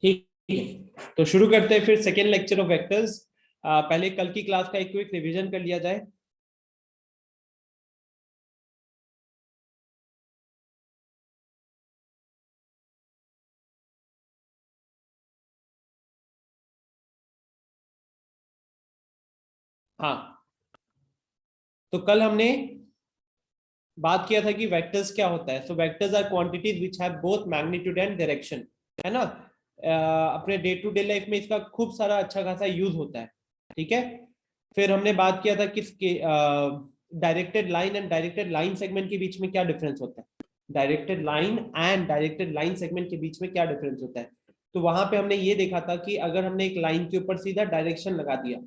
ठीक है, तो शुरू करते हैं फिर सेकेंड लेक्चर ऑफ वेक्टर्स। पहले कल की क्लास का एक क्विक रिवीजन कर लिया जाए। हाँ, तो कल हमने बात किया था कि वेक्टर्स क्या होता है। So vectors are quantities which have both magnitude and direction, है ना। अपने डे टू डे लाइफ में इसका खूब सारा अच्छा खासा यूज होता है। ठीक है, फिर हमने बात किया था कि directed line and directed line segment के बीच में क्या डिफरेंस होता है। Directed line and directed line segment के बीच में क्या डिफरेंस होता है। तो वहां पे हमने ये देखा था कि अगर हमने एक लाइन के ऊपर सीधा डायरेक्शन लगा दिया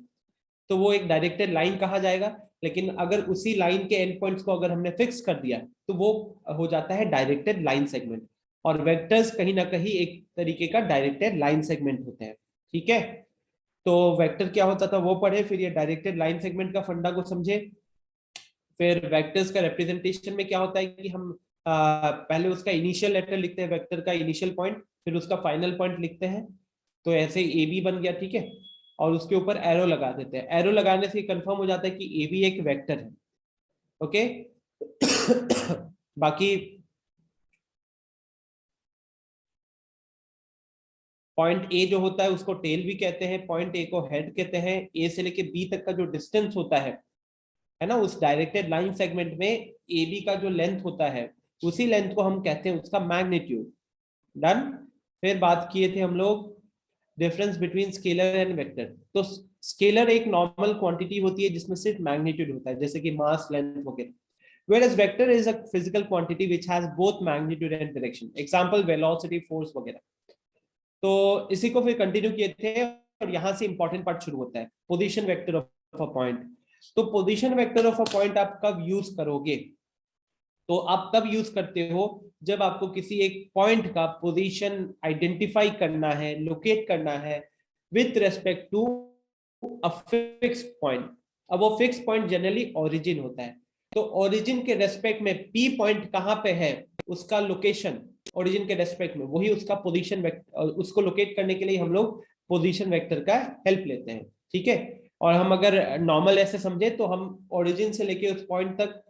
तो वो एक डायरेक्टेड लाइन कहा जाएगा, लेकिन अगर उसी लाइन के एंड पॉइंट्स को अगर हमने फिक्स कर दिया तो वो हो जाता है डायरेक्टेड लाइन सेगमेंट। और वेक्टर्स कहीं ना कहीं एक तरीके का डायरेक्टेड लाइन सेगमेंट होते हैं। ठीक है, तो वेक्टर क्या होता था वो पढ़े, फिर ये डायरेक्टेड लाइन सेगमेंट का फंडा को समझे। फिर वेक्टर्स का रिप्रेजेंटेशन में क्या होता है कि हम पहले उसका इनिशियल लेटर लिखते हैं, वेक्टर का इनिशियल पॉइंट, फिर उसका फाइनल पॉइंट लिखते हैं। तो ऐसे ए बी बन गया, ठीक है। और उसके ऊपर एरो लगा देते हैं, एरो लगाने से कंफर्म हो जाता है कि ए बी एक वेक्टर है। ओके बाकी पॉइंट ए जो होता है उसको टेल भी कहते हैं, पॉइंट ए को हेड कहते हैं। ए से लेके बी तक का जो डिस्टेंस होता है ना, उस डायरेक्टेड लाइन सेगमेंट में ए बी का जो लेंथ होता है उसी लेंथ को हम कहते हैं उसका मैग्नीट्यूड। डन। फिर बात किए थे हम लोग difference between scalar and vector. तो स्केलर एक नॉर्मल क्वांटिटी होती है जिसमें सिर्फ मैग्नीट्यूड होता है, जैसे कि मास, लेंथ वगैरह। whereas vector is a physical quantity which has both magnitude and direction, example velocity, force वगैरह। तो इसी को फिर कंटिन्यू किए थे और यहाँ से इंपॉर्टेंट पार्ट शुरू होता है, position vector of a point. तो position vector of a point आप कब यूज करोगे, तो आप तब यूज करते हो जब आपको किसी एक पॉइंट का पोजीशन आइडेंटिफाई करना है, लोकेट करना है with respect to a fix point. अब वो फिक्स पॉइंट जनरली ओरिजिन होता है। तो ओरिजिन के रेस्पेक्ट में पी पॉइंट कहाँ पे है, उसका लोकेशन ओरिजिन के रेस्पेक्ट में, वही उसका पोजीशन वेक्टर। उसको लोकेट करने के लिए हम लोग पोजीशन वेक्टर का हेल्प लेते हैं। ठीक है, और हम अगर नॉर्मल ऐसे समझे तो हम ओरिजिन से लेके उस पॉइंट तक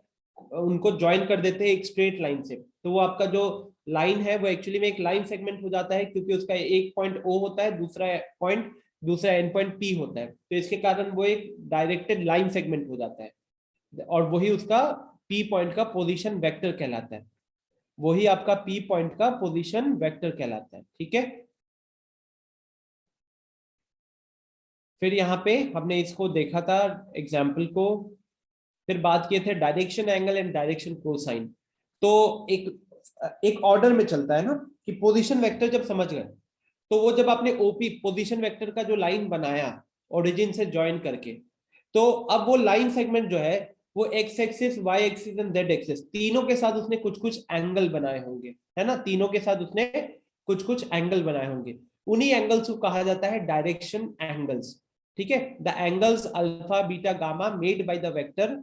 उनको ज्वाइन कर देते हैं एक स्ट्रेट लाइन से। तो वो आपका जो लाइन है वो एक्चुअली में एक लाइन सेगमेंट हो जाता है, क्योंकि उसका एक पॉइंट ओ होता है, दूसरा एंड पॉइंट पी होता है। तो इसके कारण वो एक डायरेक्टेड लाइन सेगमेंट हो जाता है और वही उसका पी पॉइंट का पोजीशन वेक्टर कहलाता है। वही आपका पी पॉइंट का पोजीशन वेक्टर कहलाता है। ठीक है, फिर यहाँ पे हमने इसको देखा था एग्जाम्पल को। फिर बात किए थे direction angle and direction cosine. तो एक एक ऑर्डर में चलता है ना, कि पोजीशन वेक्टर जब समझ गए तो वो जब आपने ओपी पोजीशन वेक्टर का जो लाइन बनाया ओरिजिन से ज्वाइन करके, तो अब वो लाइन सेगमेंट जो है वो x axis, y axis and z axis तीनों के साथ उसने कुछ कुछ एंगल बनाए होंगे, है ना। तीनों के साथ उसने कुछ कुछ एंगल बनाए होंगे। उन्हीं एंगल्स को कहा जाता है डायरेक्शन एंगल्स। ठीक है, the angles alpha beta gamma made by the vector,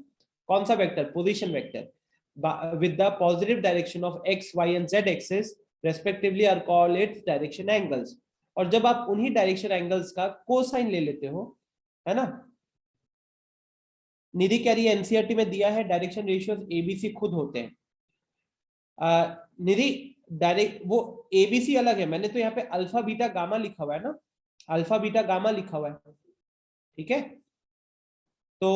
कौन सा vector, position vector, with the positive direction of x y and z axis respectively are called its direction angles. और जब आप उन्हीं डायरेक्शन एंगल्स का cosine ले लेते हो, है ना। निधि कह रही है एनसीईआरटी में दिया है डायरेक्शन रेशियोज एबीसी खुद होते हैं। निधि डायरेक्ट वो एबीसी अलग है, मैंने तो यहाँ पे अल्फा बीटा गामा लिखा हुआ है ना, अल्फा बीटा गामा लिखा हुआ है। ठीक है, तो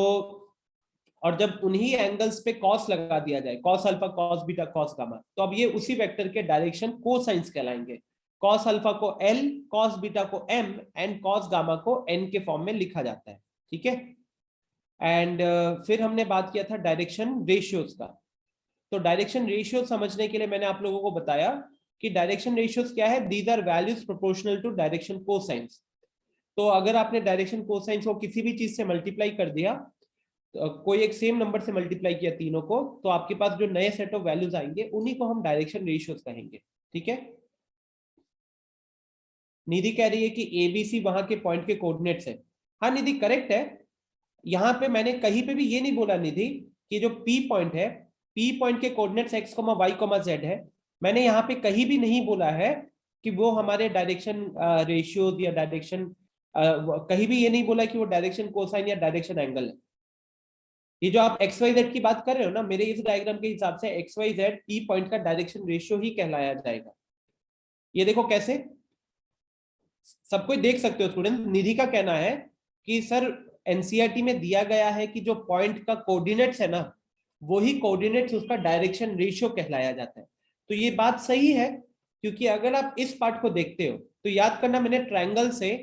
और जब उन्हीं एंगल्स पे कॉस लगा दिया जाए, cos alpha cos beta cos gamma, तो अब ये उसी वेक्टर के डायरेक्शन कोसाइंस कहलाएंगे। कॉस अल्फा को एल, कॉस बीटा को एम एंड कॉस गामा को एन के फॉर्म में लिखा जाता है। ठीक है, एंड फिर हमने बात किया था डायरेक्शन रेशियोज का। तो डायरेक्शन रेशियो समझने के लिए मैंने आप लोगों को बताया कि डायरेक्शन रेशियोज क्या है, these are values proportional to direction cosines. तो अगर आपने डायरेक्शन कोसाइंस को किसी भी चीज से मल्टीप्लाई कर दिया, तो कोई एक सेम नंबर से मल्टीप्लाई किया तीनों को, तो आपके पास जो नए सेट ऑफ वैल्यूज आएंगे उन्हीं को हम डायरेक्शन रेशियोज कहेंगे। ठीक है, निधि कह रही है कि एबीसी वहां के पॉइंट के कोऑर्डिनेट्स है। हाँ निधि करेक्ट है, यहाँ पे मैंने कहीं पे भी ये नहीं बोला निधि कि जो पी पॉइंट है, पी पॉइंट के कोऑर्डिनेट्स एक्स वाई जेड है। मैंने यहाँ पे कहीं भी नहीं बोला है कि वो हमारे डायरेक्शन रेशियोज या डायरेक्शन, कहीं भी ये नहीं बोला कि वो डायरेक्शन कोसाइन या डायरेक्शन एंगल है। ये जो आप एक्स वाई जेड की बात कर रहे हो ना, मेरे इस डायग्राम के हिसाब से x y z e point का डायरेक्शन रेशियो ही कहलाया जाएगा। ये देखो कैसे, सब कोई देख सकते हो स्टूडेंट। निधि का कहना है कि सर एनसीईआरटी में दिया गया है कि जो पॉइंट का कोऑर्डिनेट्स है ना, वही कोऑर्डिनेट्स उसका डायरेक्शन रेशियो कहलाया जाता है। तो ये बात सही है, क्योंकि अगर आप इस पार्ट को देखते हो तो याद करना, मैंने ट्रायंगल से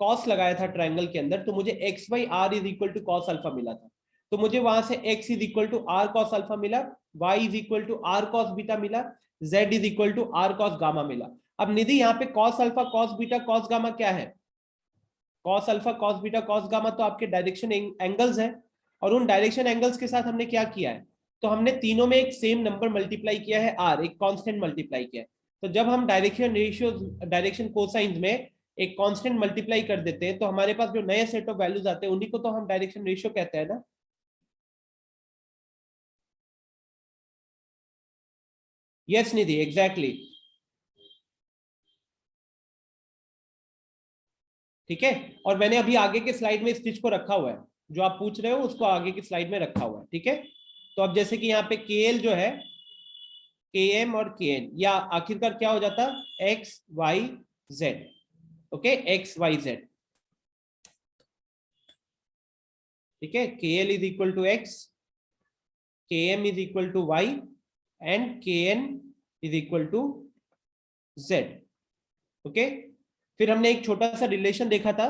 कॉस लगाया था ट्रायंगल के अंदर, तो मुझे x by r is equal to cos alpha मिला था। तो मुझे वहां से x is equal to r cos alpha मिला, y is equal to r cos beta मिला, z is equal to r cos gamma मिला। अब निधि यहाँ पे cos alpha cos beta cos gamma क्या है? Cos alpha cos beta cos gamma तो आपके डायरेक्शन एंगल्स हैं, और उन डायरेक्शन एंगल्स के साथ हमने क्या किया है, तो हमने तीनों में एक सेम नंबर मल्टीप्लाई किया है r, एक कांस्टेंट मल्टीप्लाई किया है। तो जब हम डायरेक्शन रेशियो डायरेक्शन कोसाइंस में एक कांस्टेंट मल्टीप्लाई कर देते हैं, तो हमारे पास जो नए सेट ऑफ वैल्यूज आते हैं उन्हीं को तो हम डायरेक्शन रेशियो कहते हैं ना। यस निधि, एग्जैक्टली। ठीक है, और मैंने अभी आगे के स्लाइड में इस चीज को रखा हुआ है, जो आप पूछ रहे हो उसको आगे की स्लाइड में रखा हुआ है। ठीक है, तो अब जैसे कि यहाँ पे के एल जो है, के एम और के एन, या आखिरकार क्या हो जाता, x y z. Okay, x y z. ठीक है, k l is equal to x, k m is equal to y and k n is equal to z. Okay, फिर हमने एक छोटा सा रिलेशन देखा था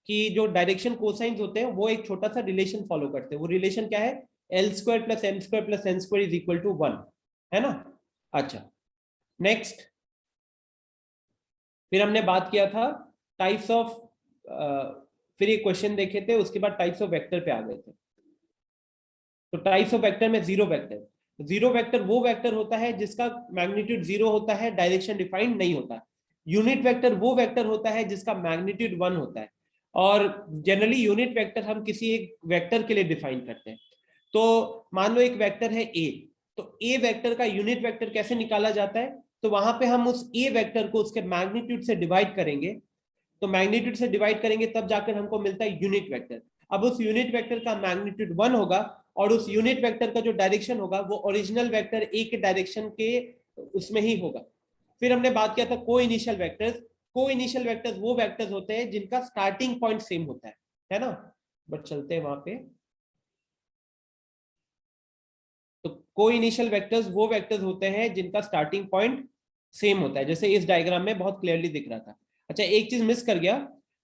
कि जो डायरेक्शन कोसाइंस होते हैं वो एक छोटा सा रिलेशन फॉलो करते हैं। वो रिलेशन क्या है, l square plus m square plus n square is equal to 1, है ना। अच्छा, नेक्स्ट फिर हमने बात किया था टाइप्स ऑफ, फिर एक क्वेश्चन देखे थे, उसके बाद टाइप्स ऑफ वेक्टर पे आ गए थे। तो टाइप्स ऑफ वेक्टर में जीरो वेक्टर, जीरो वेक्टर वो वेक्टर होता है जिसका मैग्नीट्यूड जीरो होता है, डायरेक्शन डिफाइंड नहीं होता। यूनिट वेक्टर वो वेक्टर होता है जिसका मैग्नीट्यूड 1 होता है, और जनरली यूनिट वेक्टर हम किसी एक वेक्टर के लिए डिफाइन करते हैं। तो मान लो एक वेक्टर है ए, तो ए वेक्टर का यूनिट वेक्टर कैसे निकाला जाता है, तो वहां पे हम उस ए वेक्टर को उसके मैग्नीट्यूड से डिवाइड करेंगे। तो मैग्नीट्यूड से डिवाइड करेंगे तब जाकर हमको मिलता है यूनिट वेक्टर। अब उस यूनिट वेक्टर का मैग्नीट्यूड 1 होगा, और उस यूनिट वेक्टर का जो डायरेक्शन होगा वो ओरिजिनल वेक्टर ए के डायरेक्शन के उसमें ही होगा। फिर हमने बात किया था को इनिशियल वेक्टर्स। को इनिशियल वेक्टर्स वो वेक्टर्स होते हैं जिनका स्टार्टिंग पॉइंट सेम होता है ना। बट चलते हैं वहां पे। तो को इनिशियल वेक्टर्स वो वेक्टर्स होते हैं जिनका स्टार्टिंग पॉइंट सेम होता है, जैसे इस डायग्राम में बहुत क्लियरली दिख रहा था। अच्छा, एक चीज मिस कर गया,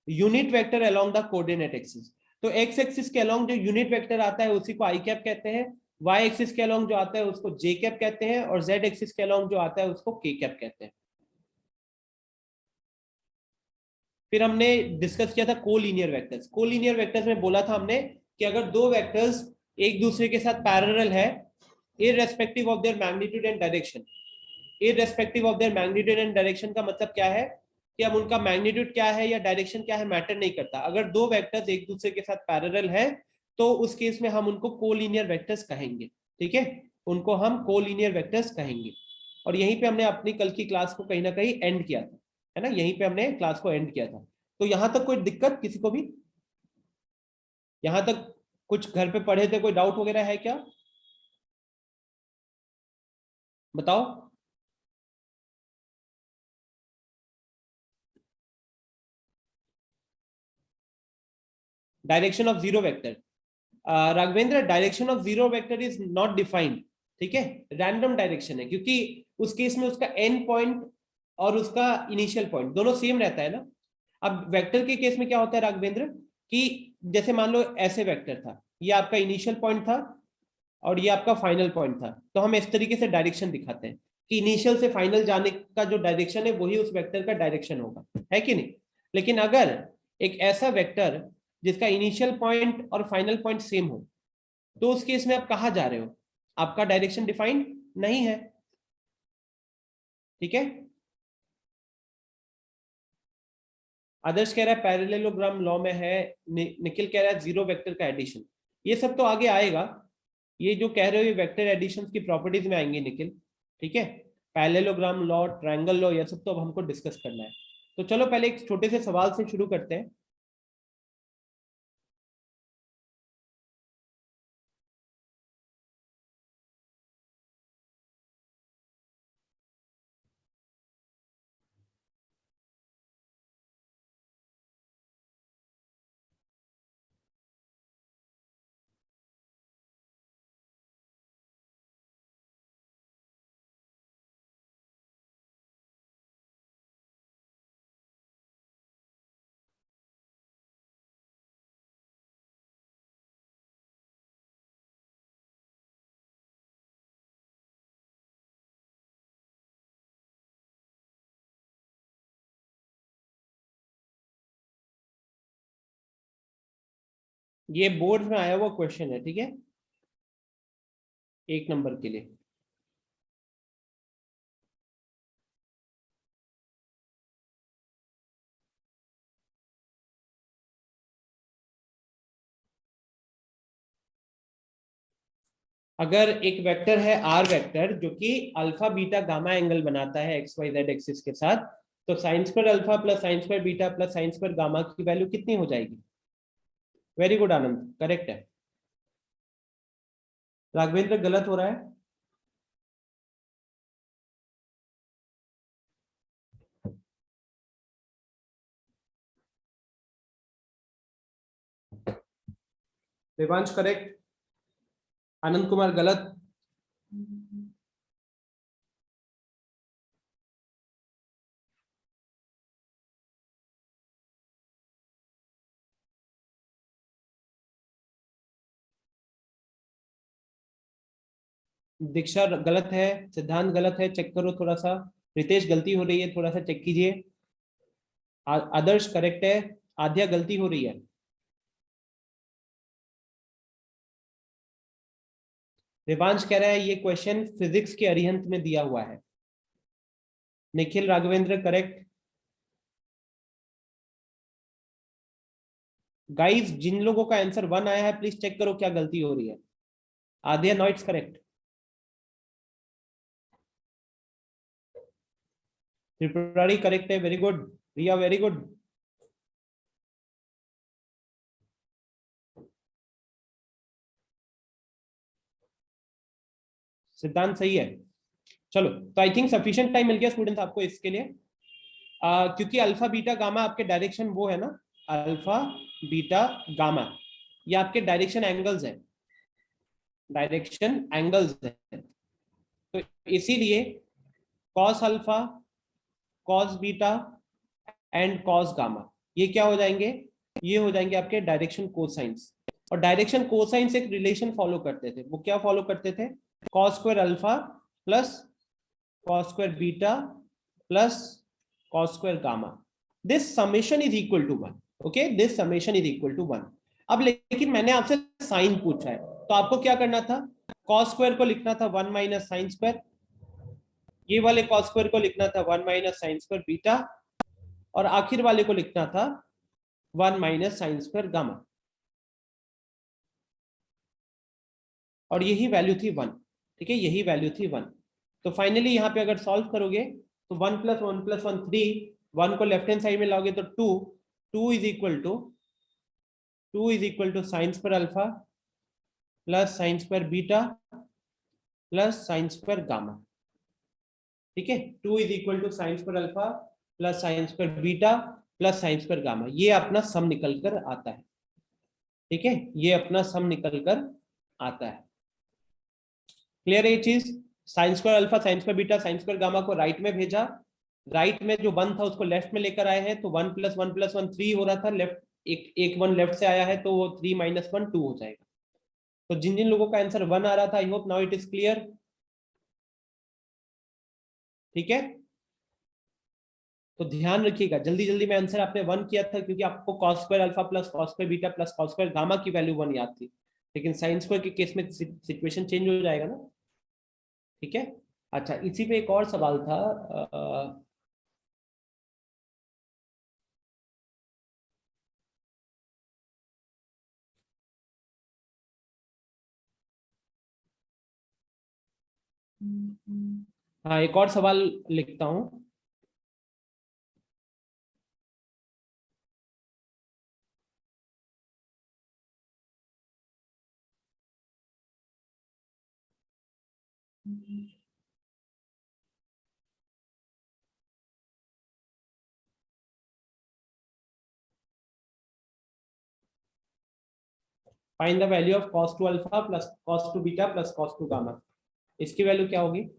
unit vector along the coordinate axis. तो एक्स एक्सिस के अलोंग जो यूनिट वेक्टर आता है उसी को आई कैप कहते हैं, वाई एक्सिस के अलोंग जो आता है उसको जे कैप कहते हैं, और जेड एक्सिस के अलोंग जो आता है उसको के कैप कहते हैं। फिर हमने डिस्कस किया था कोलिनियर वेक्टर्स। कोलिनियर वेक्टर्स में बोला था हमने कि अगर दो वेक्टर्स एक दूसरे के साथ पैरेलल है, irrespective of their magnitude and direction, irrespective of their magnitude and direction का मतलब क्या है कि अब उनका मैग्नीट्यूड क्या है या डायरेक्शन क्या है मैटर नहीं करता। अगर दो वेक्टर्स एक दूसरे के साथ पैरेलल है तो उस केस में हम उनको कोलिनियर वेक्टर्स कहेंगे। ठीक है, उनको हम कोलिनियर वेक्टर्स कहेंगे। और यहीं पे हमने अपनी कल की क्लास को कहीं ना कहीं एंड किया था, है ना, यहीं पे हमने क्लास को एंड किया था। तो यहां तक कोई दिक्कत किसी को भी, यहां तक कुछ घर पे पढ़े थे, कोई डाउट वगैरह है क्या, बताओ। Direction of zero vector, Raghavendra, direction of zero vector is not defined. ठीक है, रैंडम डायरेक्शन है, क्योंकि उस केस में उसका एंड पॉइंट और उसका इनिशियल पॉइंट दोनों सेम रहता है ना। अब वेक्टर के केस में क्या होता है राघवेंद्र, कि जैसे मान लो ऐसे वेक्टर था, ये आपका इनिशियल पॉइंट था और ये आपका फाइनल पॉइंट था, तो हम इस तरीके से डायरेक्शन दिखाते हैं कि इनिशियल से फाइनल जाने का जो डायरेक्शन है वही उस वेक्टर का डायरेक्शन होगा, है कि नहीं। लेकिन अगर एक ऐसा वेक्टर जिसका इनिशियल पॉइंट और फाइनल पॉइंट सेम हो, तो उस केस में आप कहाँ जा रहे हो, आपका डायरेक्शन डिफाइंड नहीं है। ठीक है, आदर्श कह रहा है पैरेललोग्राम लॉ में है, निखिल कह रहा है जीरो वेक्टर का एडिशन। ये सब तो आगे आएगा, ये जो कह रहे हो ये वेक्टर एडिशन की प्रॉपर्टीज में आएंगे निखिल। ठीक है, पैरेललोग्राम लॉ, ट्रायंगल लॉ, ये सब तो अब हमको डिस्कस करना है। तो चलो पहले एक छोटे से सवाल से शुरू करते हैं। ये बोर्ड में आया हुआ क्वेश्चन है, ठीक है, 1 नंबर के लिए। अगर एक वेक्टर है आर वेक्टर जो कि अल्फा बीटा गामा एंगल बनाता है एक्स वाई जेड एक्सिस के साथ, तो sign square alpha plus sine square beta plus sine square gamma की वैल्यू कितनी हो जाएगी? वेरी गुड आनंद, करेक्ट है। राघवेंद्र गलत हो रहा है। देवांश करेक्ट, आनंद कुमार गलत। दीक्षा गलत है, सिद्धांत गलत है, चेक करो थोड़ा सा। रितेश गलती हो रही है, थोड़ा सा चेक कीजिए। आदर्श करेक्ट है, आध्या गलती हो रही है। देवांश कह रहा है ये क्वेश्चन फिजिक्स के अरिहंत में दिया हुआ है। निखिल राघवेंद्र करेक्ट। गाइस जिन लोगों का आंसर 1 आया है प्लीज चेक करो क्या गलती हो रही है। आध्या नॉइट्स करेक्ट। त्रिपुरारी करेक्ट है, वेरी गुड। रिया वेरी गुड। सिद्धांत सही है। चलो तो आई थिंक सफिशिएंट टाइम मिल गया स्टूडेंट्स आपको इसके लिए। क्योंकि अल्फा बीटा गामा आपके डायरेक्शन वो है ना, अल्फा बीटा गामा, ये आपके डायरेक्शन एंगल्स है, डायरेक्शन एंगल्स है। तो इसीलिए cos alpha, cos beta and cos gamma ये क्या हो जाएंगे? ये हो जाएंगे आपके डायरेक्शन कोसाइंस। और डायरेक्शन कोसाइंस एक रिलेशन फॉलो करते थे, वो क्या फॉलो करते थे? Cos square alpha plus cos square beta plus cos square gamma, this summation is equal to 1। Okay, this summation is equal to 1। अब लेकिन मैंने आपसे साइन पूछा है, तो आपको क्या करना था? कॉस स्क्वायर को लिखना था 1 माइनस साइन स्क्वायर, ये वाले कॉस स्क्वायर को लिखना था 1 माइनस साइन स्क्वायर बीटा, और आखिर वाले को लिखना था 1 माइनस साइन स्क्वायर गामा, और यही वैल्यू थी 1। ठीक है, यही वैल्यू थी 1। तो फाइनली यहाँ पे अगर सॉल्व करोगे तो 1 प्लस 1 प्लस 1 3, 1 को लेफ्ट हैंड साइड में लाओगे तो 2, 2 is equal to sine square alpha plus sine square beta plus sine square gamma. ठीक है, 2 is equal to sine square alpha plus sine square beta plus sine square gamma, ये अपना सम निकल कर आता है। ठीक है, ये अपना सम निकल कर आता है। क्लियर है ये चीज? Sign square alpha, sign square beta, sign square gamma को राइट में भेजा, राइट में जो 1 था उसको लेफ्ट में लेकर आए हैं, तो 1 प्लस 1 प्लस 1 3 हो रहा था, लेफ्ट एक एक 1 लेफ्ट से आया है तो वो 3 माइनस 1 2 हो जाएगा। तो जिन जिन लोगों का आंसर 1 आ रहा था, I hope now it is clear. ठीक है, तो ध्यान रखिएगा, जल्दी जल्दी में आंसर आपने 1 किया था क्योंकि आपको cos square alpha plus cos square beta plus cos square gamma की वैल्यू 1 याद थी, लेकिन साइन स्क्वायर के केस में सिचुएशन चेंज हो जाएगा ना। ठीक है, अच्छा इसी पे एक और सवाल था। हाँ, एक और सवाल लिखता हूँ। Find the value of cos two alpha plus cos two beta plus cos two gamma. इसकी वैल्यू क्या होगी?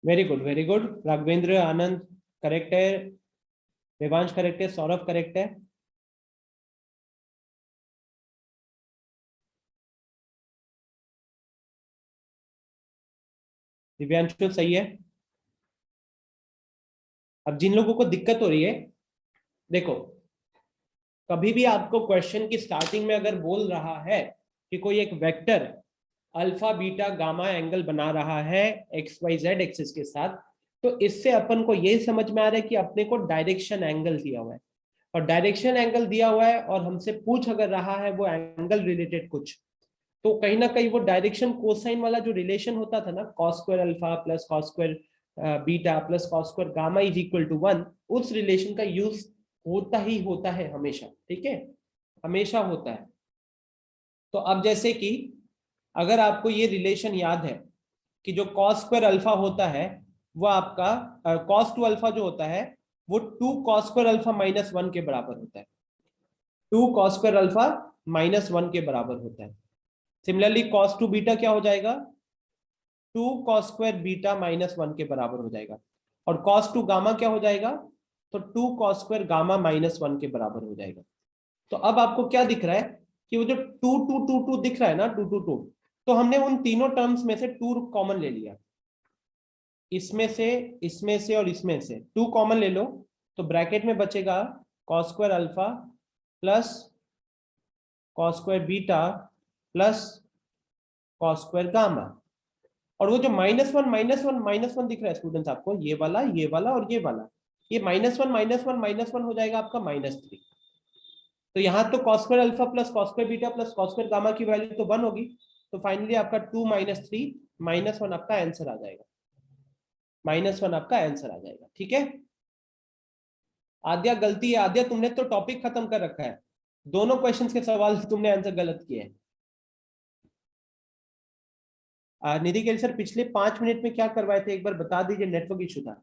Very good, very good. Raghavendra, Anand correct है। देवांश करेक्ट है। सौरभ करेक्ट है। दिव्यांशु सही है। अब जिन लोगों को दिक्कत हो रही है, देखो, कभी भी आपको क्वेश्चन की स्टार्टिंग में अगर बोल रहा है कि कोई एक vector alpha beta gamma angle बना रहा है एक्स वाई जेड एक्सिस के साथ, तो इससे अपन को ये समझ में आ रहा है कि अपने को डायरेक्शन एंगल दिया हुआ है। और डायरेक्शन एंगल दिया हुआ है और हमसे पूछ अगर रहा है वो एंगल रिलेटेड कुछ, तो कहीं ना कहीं वो डायरेक्शन कोसाइन वाला जो रिलेशन होता था ना, cos square alpha plus cos square beta plus cos square gamma is equal to 1, उस रिलेशन का यूज होता ही होता है हमेशा। ठीक है, हमेशा होता है। तो अब जैसे कि अगर आपको ये रिलेशन याद है कि जो कॉस स्क्वायर अल्फा होता है वो आपका कॉस टू अल्फा जो होता है वो 2 cos स्क्वायर अल्फा -1 के बराबर होता है। 2 cos स्क्वायर अल्फा -1 के बराबर होता है। सिमिलरली कॉस टू बीटा क्या हो जाएगा? 2 cos स्क्वायर बीटा -1 के बराबर हो जाएगा। और कॉस टू गामा क्या हो जाएगा? तो 2 cos स्क्वायर गामा -1 के बराबर हो जाएगा। तो अब आपको क्या दिख रहा है कि वो जो टू टू टू टू दिख रहा है ना, 2 2 2, तो हमने उन तीनों टर्म्स में से 2 कॉमन ले लिया। इसमें से, इसमें से और इसमें से 2 कॉमन ले लो, तो ब्रैकेट में बचेगा cos square alpha plus cos square beta plus cos square gamma. और वो जो -1 -1 -1 दिख रहा है स्टूडेंट्स आपको, ये वाला और ये वाला, ये -1 -1 -1 हो जाएगा आपका -3। तो यहाँ तो cos square alpha plus cos square beta plus cos square gamma की वैल्यू तो 1 होगी। तो फाइनली आपका 2 - 3 -1 आपका आंसर आ जाएगा। -1 आपका आंसर आ जाएगा। ठीक है। आद्या गलती है। आद्या, तुमने तो टॉपिक खत्म कर रखा है। दोनों क्वेश्चंस के सवाल तुमने आंसर गलत किए हैं। निधि के सर, पिछले 5 मिनट में क्या करवाए थे एक बार बता दीजिए, नेटवर्क इशू था।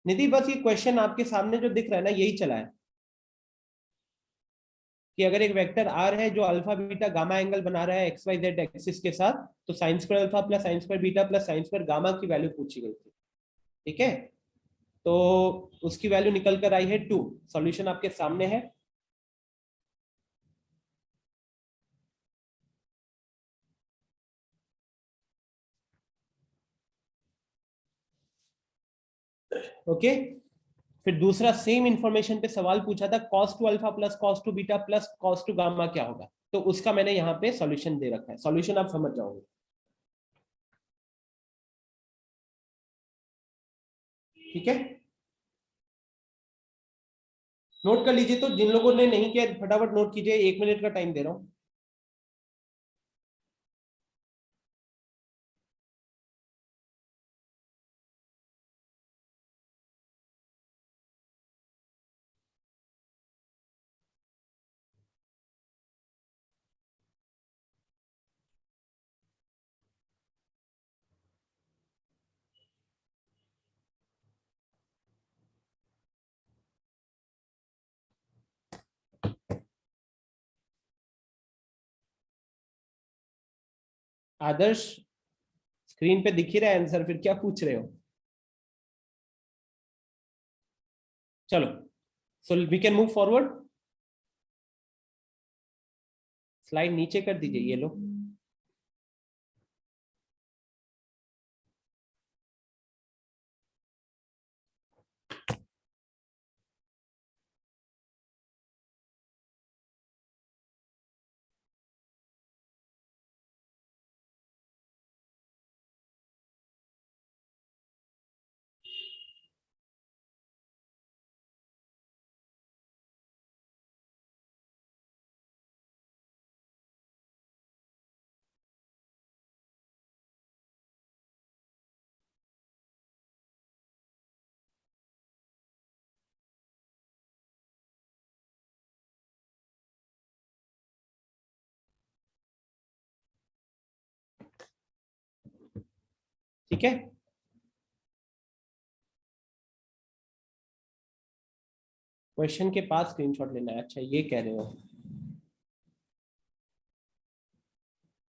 निधि, बस ये क्वेश्चन आपके सामने जो दिख रहा है ना, यही चला है कि अगर एक वेक्टर आर है जो अल्फा बीटा गामा एंगल बना रहा है एक्स वाई जेड एक्सिस के साथ, तो sign square alpha plus sine square beta plus sine square gamma की वैल्यू पूछी गई थी। ठीक है, तो उसकी वैल्यू निकल कर आई है 2। सॉल्यूशन आपके सामने है। ओके। फिर दूसरा सेम इंफॉर्मेशन पे सवाल पूछा था, cos two alpha plus cos two beta plus cos two gamma क्या होगा, तो उसका मैंने यहाँ पे सॉल्यूशन दे रखा है। सॉल्यूशन आप समझ जाओगे। ठीक है, नोट कर लीजिए। तो जिन लोगों ने नहीं किया फटाफट नोट कीजिए, 1 मिनट का टाइम दे रहा हूं। आदर्श, स्क्रीन पे दिख ही रहा है आंसर, फिर क्या पूछ रहे हो? चलो, so we can move forward. Slide नीचे कर दीजिए, ये लो। ठीक है, क्वेश्चन के पास स्क्रीनशॉट लेना है, अच्छा ये कह रहे हो।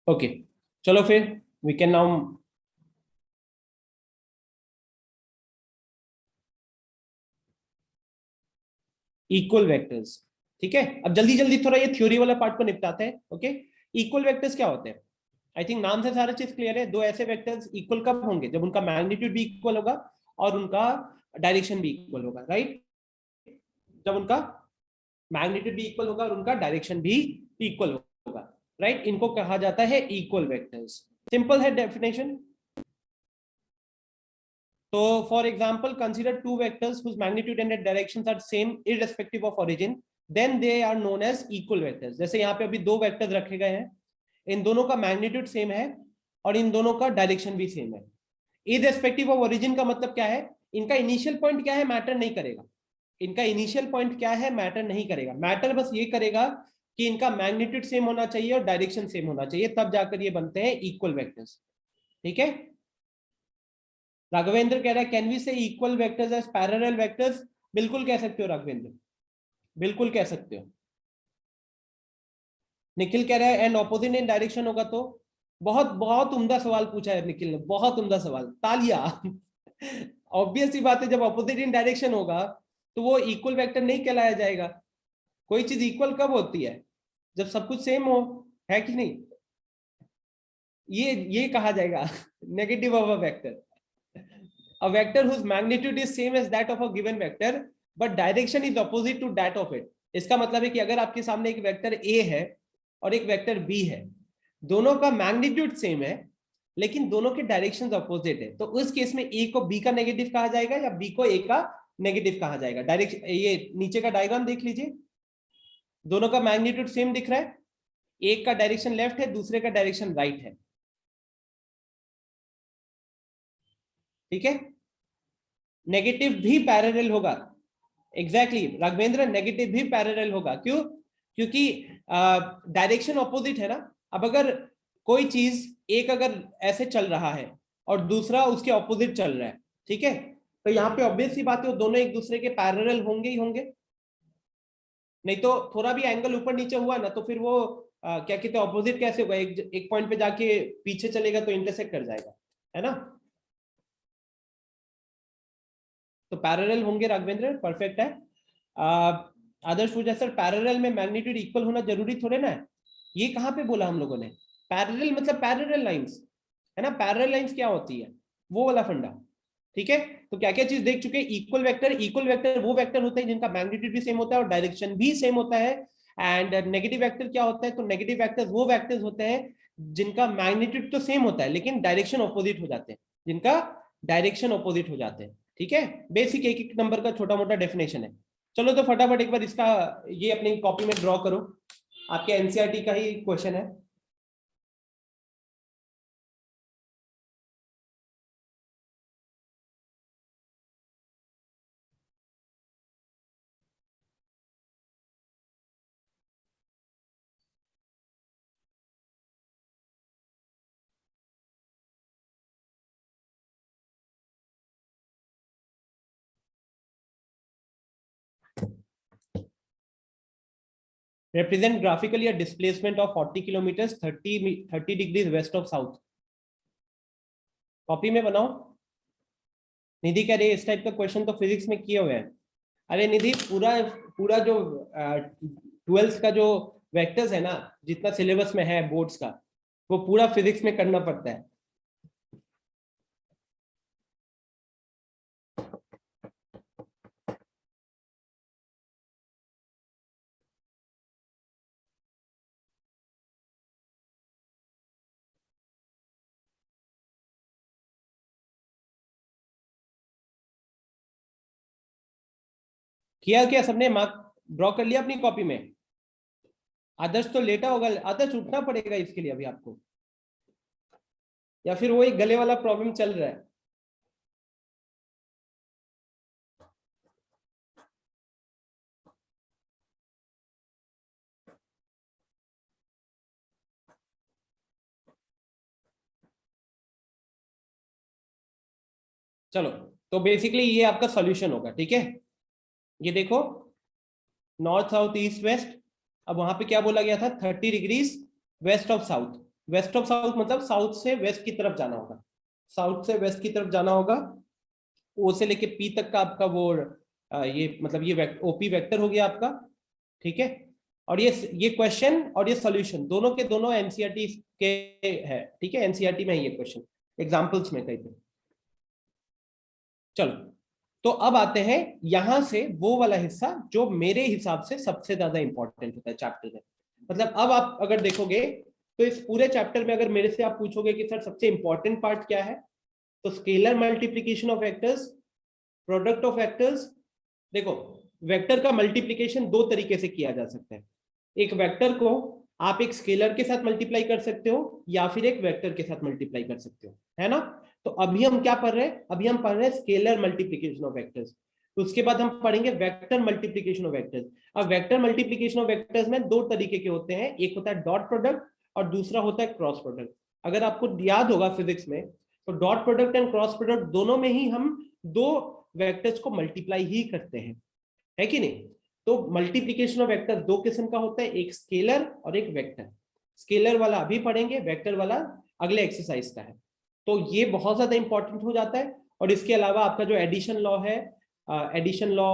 ओके, चलो फिर we can now. Equal vectors, ठीक है, अब जल्दी जल्दी थोड़ा ये थ्योरी वाला पार्ट को निपटाते हैं। ओके, इक्वल वेक्टर्स क्या होते हैं? आई थिंक नाम से सारा चीज क्लियर है। दो ऐसे वेक्टर्स इक्वल कब होंगे? जब उनका मैग्नीट्यूड भी इक्वल होगा और उनका डायरेक्शन भी इक्वल होगा, राइट? जब उनका मैग्नीट्यूड भी इक्वल होगा और उनका डायरेक्शन भी इक्वल होगा, राइट? इनको कहा जाता है इक्वल वेक्टर्स। सिंपल है डेफिनेशन। तो for example consider two vectors whose magnitude and directions are same irrespective of origin, then they are known as equal vectors। जैसे यहाँ पे अभी दो वेक्टर्स रखे गए हैं, इन दोनों का मैग्नीट्यूड सेम है और इन दोनों का डायरेक्शन भी सेम है। इररेस्पेक्टिव ऑफ ओरिजिन का मतलब क्या है? इनका इनिशियल पॉइंट क्या है मैटर नहीं करेगा। इनका इनिशियल पॉइंट क्या है मैटर नहीं करेगा। मैटर बस ये करेगा कि इनका मैग्नीट्यूड सेम होना चाहिए और डायरेक्शन सेम होना चाहिए, तब जाकर ये बनते हैं इक्वल वेक्टर्स। ठीक है, राघवेंद्र कह रहा है can we say equal vectors as parallel vectors? बिल्कुल कह सकते हो राघवेंद्र, बिल्कुल कह सकते हो। निखिल कह रहा है एंड ऑपोजिट इन डायरेक्शन होगा तो? बहुत बहुत उम्दा सवाल पूछा है निखिल ने, बहुत उम्दा सवाल, तालिया। ऑब्वियस सी बात है, जब ऑपोजिट इन डायरेक्शन होगा तो वो इक्वल वेक्टर नहीं कहलाया जाएगा। कोई चीज इक्वल कब होती है? जब सब कुछ सेम हो, है कि नहीं? ये कहा जाएगा negative of a vector. A vector whose magnitude is same as that of a given vector but direction is opposite to that of it। इसका मतलब है कि अगर आपके सामने एक वेक्टर A है और एक वेक्टर B है, दोनों का मैग्नीट्यूड सेम है लेकिन दोनों के डायरेक्शंस अपोजिट है, तो उस केस में A को B का नेगेटिव कहा जाएगा या B को A का नेगेटिव कहा जाएगा। डायरेक्शन, ये नीचे का डायग्राम देख लीजिए, दोनों का मैग्नीट्यूड सेम दिख रहा है, एक का डायरेक्शन लेफ्ट है दूसरे का डायरेक्शन राइट है। ठीक है, नेगेटिव भी पैरेलल होगा। एग्जैक्टली exactly, राघवेंद्र नेगेटिव भी पैरेलल होगा। क्यों? क्योंकि डायरेक्शन ऑपोजिट है ना। अब अगर कोई चीज एक अगर ऐसे चल रहा है और दूसरा उसके ऑपोजिट चल रहा है, ठीक है, तो यहाँ पे ऑब्वियस सी बात है वो दोनों एक दूसरे के पैरेलल होंगे ही होंगे। नहीं तो थोड़ा भी एंगल ऊपर नीचे हुआ ना तो फिर वो क्या कहते हैं ऑपोजिट कैसे होगा? एक पॉइंट पे जाके पीछे चलेगा तो इंटरसेक्ट कर जाएगा, है ना? तो पैरेलल होंगे राघवेंद्र, परफेक्ट है। आदर्श पूजा सर पैरेलल में मैग्नीट्यूड इक्वल होना जरूरी थोड़े ना है? ये कहाँ पे बोला हम लोगों ने? पैरेलल मतलब पैरेलल लाइंस, है ना? पैरेलल लाइंस क्या होती है, वो वाला फंडा। ठीक है, तो क्या क्या चीज देख चुके हैं? इक्वल वेक्टर, इक्वल वेक्टर वो वेक्टर होते हैं जिनका मैग्नीट्यूड भी सेम होता है और डायरेक्शन भी सेम होता है। एंड नेगेटिव वेक्टर क्या होता है? तो नेगेटिव वेक्टर्स वो वेक्टर्स होते हैं जिनका मैग्नीट्यूड तो सेम होता है लेकिन डायरेक्शन ऑपोजिट हो जाते हैं, जिनका डायरेक्शन ऑपोजिट हो जाते हैं। ठीक है, बेसिक एक एक नंबर का छोटा मोटा डेफिनेशन है। चलो तो फटाफट एक बार इसका ये अपनी कॉपी में ड्रॉ करो, आपके एनसीईआरटी का ही क्वेश्चन है। represent graphically a displacement of 40 kilometers 30 degrees west of south. Copy में बनाओ। निधि कह रही है इस टाइप का क्वेश्चन तो फिजिक्स में किए हुए हैं। अरे निधि पूरा पूरा जो 12th का जो वेक्टर्स है ना, जितना सिलेबस में है बोर्ड्स का, वो पूरा फिजिक्स में करना पड़ता है। किया क्या सबने? मार्क ड्रॉ कर लिया अपनी कॉपी में? आदर्श तो लेटा होगा, आदर्श उठना पड़ेगा इसके लिए अभी आपको, या फिर वो एक गले वाला प्रॉब्लम चल रहा है? चलो, तो बेसिकली ये आपका सॉल्यूशन होगा, ठीक है। ये देखो, नॉर्थ साउथ ईस्ट वेस्ट, अब वहां पे क्या बोला गया था? 30 degrees west of south. West of south मतलब साउथ से वेस्ट की तरफ जाना होगा, साउथ से वेस्ट की तरफ जाना होगा। ओ से लेके पी तक का आपका वो ये मतलब ये ओपी वेक्टर हो गया आपका, ठीक है। और ये क्वेश्चन और ये सॉल्यूशन दोनों के दोनों एनसीईआरटी के है, ठीक है। एनसीईआरटी में ये क्वेश्चन एग्जांपल्स में कहीं पे। चलो, तो अब आते हैं यहां से वो वाला हिस्सा जो मेरे हिसाब से सबसे ज्यादा इंपॉर्टेंट होता है चैप्टर में। मतलब अब आप अगर देखोगे तो इस पूरे चैप्टर में अगर मेरे से आप पूछोगे कि सर सबसे इंपॉर्टेंट पार्ट क्या है, तो scalar multiplication of vectors, product of vectors. देखो, वेक्टर का मल्टीप्लीकेशन दो तरीके से किया जा सकता है। एक वेक्टर को आप एक स्केलर के साथ मल्टीप्लाई कर सकते हो, या फिर एक वेक्टर के साथ मल्टीप्लाई कर सकते हो, है ना। तो अभी हम क्या पढ़ रहे हैं? अभी हम पढ़ रहे हैं स्केलर मल्टीप्लीकेशन ऑफ वेक्टर्स। तो उसके बाद हम पढ़ेंगे वेक्टर मल्टीप्लीकेशन ऑफ वेक्टर्स। अब वेक्टर मल्टीप्लीकेशन ऑफ वेक्टर्स में दो तरीके के होते हैं, एक होता है डॉट प्रोडक्ट और दूसरा होता है क्रॉस प्रोडक्ट। अगर आपको याद होगा फिजिक्स में, तो dot product and cross product दोनों में ही हम दो वेक्टर्स को मल्टीप्लाई ही करते हैं, है कि नहीं। तो मल्टीप्लीकेशन ऑफ वेक्टर दो किस्म का होता है, एक स्केलर और एक वेक्टर। स्केलर वाला अभी पढ़ेंगे, वेक्टर वाला अगले एक्सरसाइज का है। तो ये बहुत ज्यादा इंपॉर्टेंट हो जाता है। और इसके अलावा आपका जो एडिशन लॉ है, एडिशन लॉ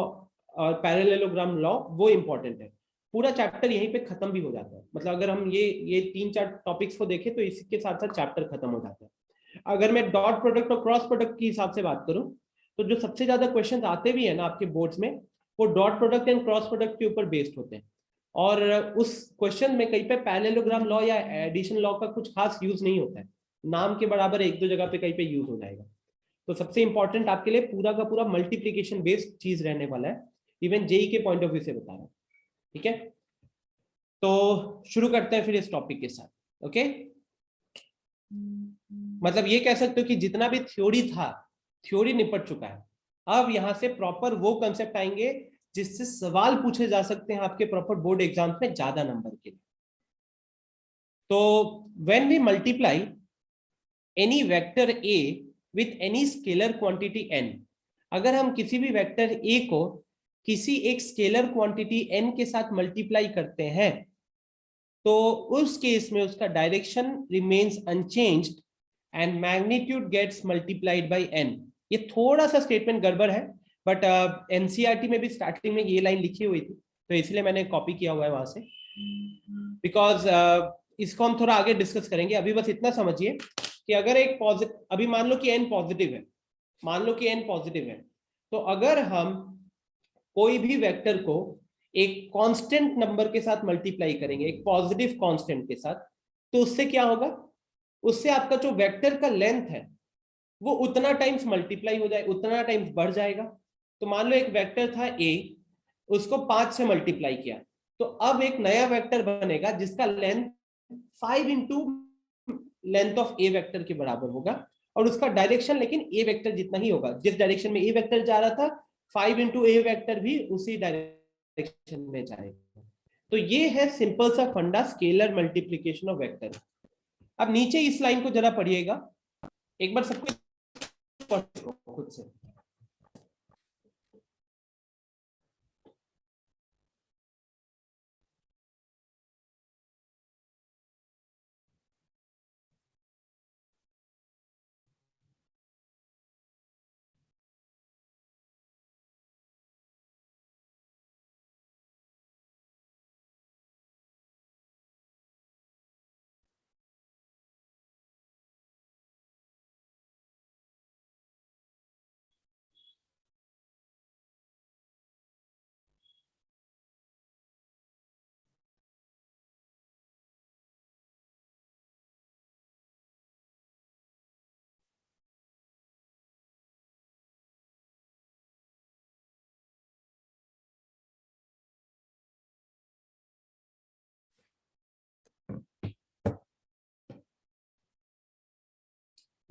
और पैरेललोग्राम लॉ, वो इंपॉर्टेंट है। पूरा चैप्टर यहीं पे खत्म भी हो जाता है। मतलब अगर हम ये 3-4 टॉपिक्स को देखें तो इसके साथ साथ चैप्टर खत्म हो जाता है। अगर मैं डॉट प्रोडक्ट और क्रॉस प्रोडक्ट के हिसाब से बात करूं, तो जो सबसे ज्यादा क्वेश्चन आते भी है ना आपके बोर्ड्स में, वो dot product and cross product के ऊपर बेस्ड होते हैं। और उस क्वेश्चन में कहीं पे पैरेललोग्राम लॉ या एडिशन लॉ का कुछ खास यूज नहीं होता है, नाम के बराबर एक दो जगह पे कहीं पे यूज हो जाएगा। तो सबसे इंपॉर्टेंट आपके लिए पूरा का पूरा मल्टीप्लीकेशन बेस्ड चीज रहने वाला है, इवन जेई के पॉइंट ऑफ व्यू से बता रहा हूँ, ठीक है। तो शुरू करते हैं फिर इस टॉपिक के साथ, ओके। मतलब ये कह सकते हो कि जितना भी थ्योरी था, थ्योरी निपट चुका है। अब यहां से प्रॉपर वो कंसेप्ट आएंगे जिससे सवाल पूछे जा सकते हैं आपके प्रॉपर बोर्ड एग्जाम में ज्यादा नंबर के लिए। तो when we multiply any vector a with any scalar quantity n, अगर हम किसी भी वेक्टर ए को किसी एक स्केलर क्वांटिटी n के साथ मल्टीप्लाई करते हैं, तो उस केस में उसका direction remains unchanged and magnitude gets multiplied by n। ये थोड़ा सा स्टेटमेंट गड़बड़ है, बट एनसीईआरटी में भी स्टार्टिंग में ये लाइन लिखी हुई थी, तो इसलिए मैंने कॉपी किया हुआ है वहां से। बिकॉज इसको हम थोड़ा आगे डिस्कस करेंगे। अभी बस इतना समझिए कि अगर एक पॉजिटिव, अभी मान लो कि n पॉजिटिव है, मान लो कि n पॉजिटिव है, तो अगर हम कोई भी वेक्टर को एक कांस्टेंट नंबर के साथ मल्टीप्लाई करेंगे, एक पॉजिटिव कांस्टेंट के साथ, तो उससे क्या होगा? उससे आपका जो वेक्टर का लेंथ है वो उतना टाइम्स मल्टीप्लाई हो जाए, उतना टाइम्स बढ़ जाएगा। तो मान लो एक वेक्टर था a, उसको 5 से मल्टीप्लाई किया, तो अब एक नया वेक्टर बनेगा जिसका length 5 into length of A vector के बराबर होगा, और उसका डायरेक्शन लेकिन ए वेक्टर जितना ही होगा। जिस डायरेक्शन में ए वेक्टर जा रहा था, 5 इंटू ए वेक्टर भी उसी डायरेक्शन में जाएगा। तो ये है सिंपल सा फंडा स्केलर मल्टीप्लीकेशन ऑफ वेक्टर। अब नीचे इस लाइन को जरा पढ़िएगा एक बार, सबको खुद से।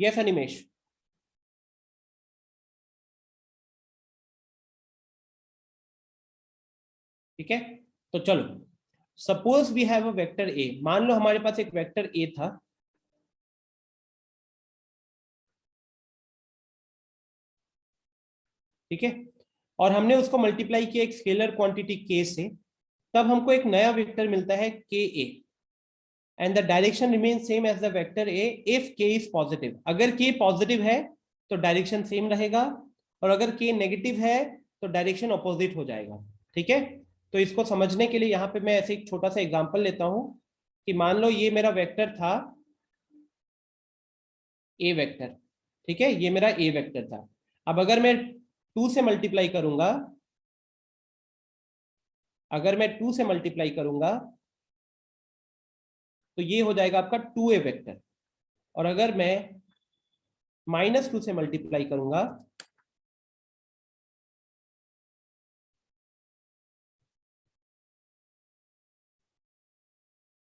यस अनिमेश? ठीक है, तो चलो suppose we have a vector a, मान लो हमारे पास एक वेक्टर ए था, ठीक है, और हमने उसको मल्टीप्लाई किया एक स्केलर क्वांटिटी के से, तब हमको एक नया वेक्टर मिलता है k a, and the direction remain same as the vector a if k is positive. अगर के पॉजिटिव है तो डायरेक्शन सेम रहेगा, और अगर के नेगेटिव है तो डायरेक्शन अपोजिट हो जाएगा। ठीक है, तो इसको समझने के लिए यहाँ पे मैं ऐसे एक छोटा सा एग्जांपल लेता हूं कि मान लो ये मेरा वेक्टर था ए वेक्टर, ठीक है, ये मेरा ए वेक्टर था। अब अगर मैं 2 से मल्टीप्लाई करूंगा, अगर मैं 2 से मल्टीप्लाई करूंगा तो ये हो जाएगा आपका 2a वेक्टर, और अगर मैं -2 से मल्टीप्लाई करूंगा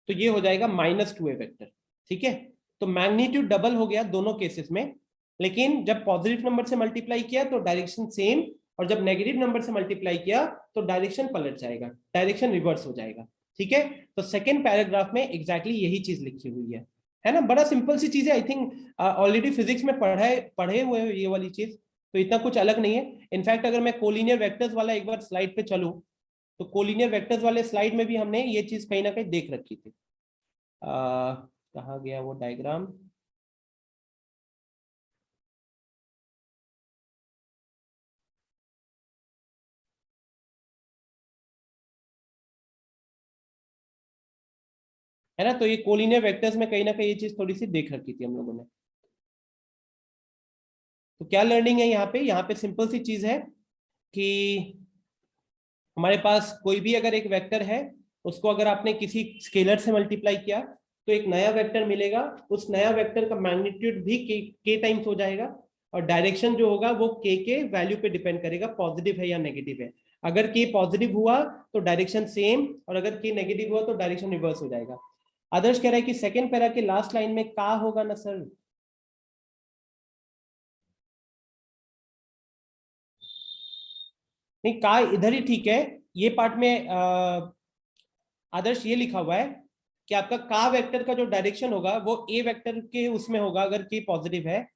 तो ये हो जाएगा -2a वेक्टर। ठीक है, तो मैग्नीट्यूड डबल हो गया दोनों केसेस में, लेकिन जब पॉजिटिव नंबर से मल्टीप्लाई किया तो डायरेक्शन सेम, और जब नेगेटिव नंबर से मल्टीप्लाई किया तो डायरेक्शन पलट जाएगा, डायरेक्शन रिवर्स हो जाएगा। ठीक है, तो सेकेंड पैराग्राफ में एग्जैक्टली यही चीज लिखी हुई है ना, बड़ा सिंपल सी चीज है। आई थिंक ऑलरेडी फिजिक्स में पढ़े हुए हो ये वाली चीज, तो इतना कुछ अलग नहीं है। इनफैक्ट अगर मैं कोलिनियर वेक्टर्स वाला एक बार स्लाइड पे चलूं, तो कोलिनियर वेक्टर्स वाले स्लाइड में भी हमने ये चीज कहीं ना कहीं देख रखी थी। कहाँ गया वो डायग्राम? है ना, तो ये कोलिनियर वेक्टर्स में कहीं ना कहीं ये चीज थोड़ी सी देख रखी थी हम लोगों ने। तो क्या लर्निंग है यहाँ पे? यहाँ पे सिंपल सी चीज है कि हमारे पास कोई भी अगर एक वेक्टर है, उसको अगर आपने किसी स्केलर से मल्टीप्लाई किया तो एक नया वेक्टर मिलेगा, उस नया वेक्टर का मैग्नीट्यूड भी के टाइम्स हो जाएगा, और डायरेक्शन जो होगा वो के वैल्यू पे डिपेंड करेगा, पॉजिटिव है या नेगेटिव है। अगर के पॉजिटिव हुआ तो डायरेक्शन सेम, और अगर के नेगेटिव हुआ तो डायरेक्शन रिवर्स हो जाएगा। आदर्श कह रहा है कि सेकेंड पैरा के लास्ट लाइन में का होगा ना सर? नहीं, का इधर ही ठीक है, ये पार्ट में आदर्श ये लिखा हुआ है कि आपका का वेक्टर का जो डायरेक्शन होगा वो ए वेक्टर के उसमें होगा अगर के पॉजिटिव है,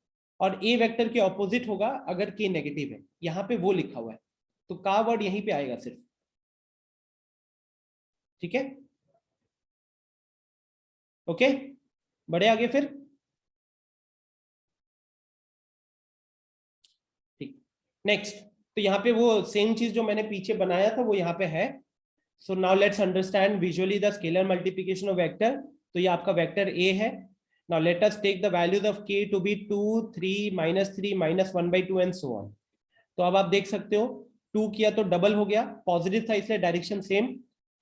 और ए वेक्टर के ऑपोजिट होगा अगर के नेगेटिव है। यहाँ पे वो लिखा हुआ है, तो का वर्ड यहीं पे आएगा सिर्फ। ठीक है, ओके, बढ़े आगे फिर। ठीक, नेक्स्ट, तो यहाँ पे वो सेम चीज जो मैंने पीछे बनाया था वो यहाँ पे है। So now let's understand visually the scalar multiplication of vector. तो ये आपका वेक्टर ए है। Now let us take the values of k to be 2, 3, -3, -1/2 and so on. तो अब आप देख सकते हो, 2 किया तो डबल हो गया, पॉजिटिव था इसलिए डायरेक्शन सेम।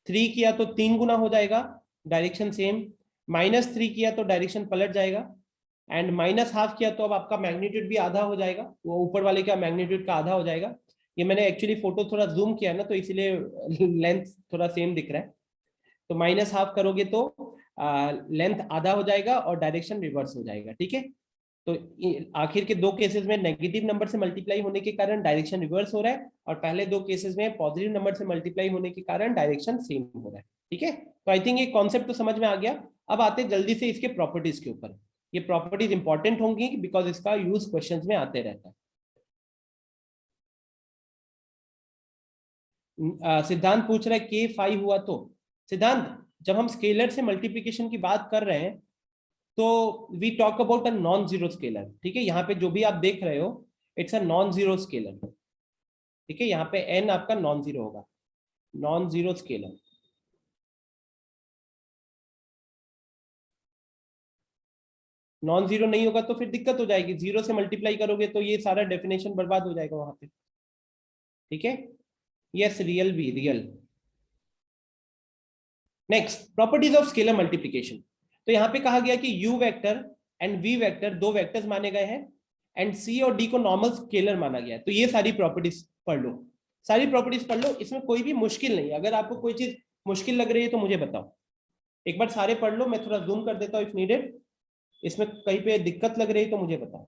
3 किया तो 3 गुना हो जाएगा, डायरेक्शन सेम। -3 किया तो डायरेक्शन पलट जाएगा, एंड -½ किया तो अब आपका मैग्नीट्यूड भी आधा हो जाएगा, वो ऊपर वाले का मैग्नीट्यूड का आधा हो जाएगा। ये मैंने एक्चुअली फोटो थोड़ा जूम किया ना, तो इसलिए लेंथ थोड़ा सेम दिख रहा है। तो -½ करोगे तो लेंथ आधा हो जाएगा और डायरेक्शन रिवर्स हो जाएगा। ठीक है, तो आखिर के दो केसेस में नेगेटिव नंबर से मल्टीप्लाई होने के कारण डायरेक्शन रिवर्स हो रहा है, और पहले दो केसेस में पॉजिटिव नंबर से मल्टीप्लाई होने के कारण डायरेक्शन सेम हो रहा है। ठीक है, तो आई थिंक ये कॉन्सेप्ट तो समझ में आ गया। अब आते हैं जल्दी से इसके प्रॉपर्टीज के ऊपर। ये प्रॉपर्टीज इंपॉर्टेंट होंगी बिकॉज इसका यूज क्वेश्चंस में आते रहता है। सिद्धांत पूछ रहा है के 5 हुआ तो? सिद्धांत, जब हम स्केलर से मल्टीप्लिकेशन की बात कर रहे हैं तो we talk about a non zero scalar. ठीक है, यहाँ पे जो भी आप देख रहे हो it's a non zero scalar. ठीक है, यहाँ पे एन आपका नॉन जीरो होगा, non zero scalar. Non zero नहीं होगा तो फिर दिक्कत हो जाएगी, जीरो से मल्टीप्लाई करोगे तो ये सारा डेफिनेशन बर्बाद हो जाएगा वहां पे। ठीक है, यस रियल भी real. Next, properties of scalar multiplication. तो यहाँ पे कहा गया कि u vector and v vector दो वेक्टर्स माने गए हैं, एंड सी और डी को नॉर्मल स्केलर माना गया है। तो ये सारी प्रॉपर्टीज पढ़ लो, सारी प्रॉपर्टीज पढ़ लो, इसमें कोई भी मुश्किल नहीं है। अगर आपको कोई चीज मुश्किल लग रही है तो मुझे बताओ, एक बार सारे पढ़ लो, मैं थोड़ा जूम कर देता हूँ इफ नीडेड। इसमें कहीं पे दिक्कत लग रही तो मुझे बताओ।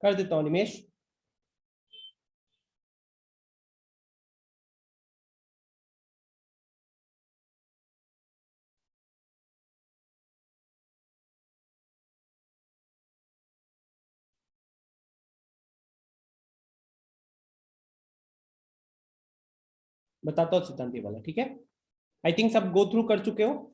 कर देता हूँ निमेश। बताता हूँ सिद्धांत ये वाला, ठीक है। आई थिंक सब गो थ्रू कर चुके हो।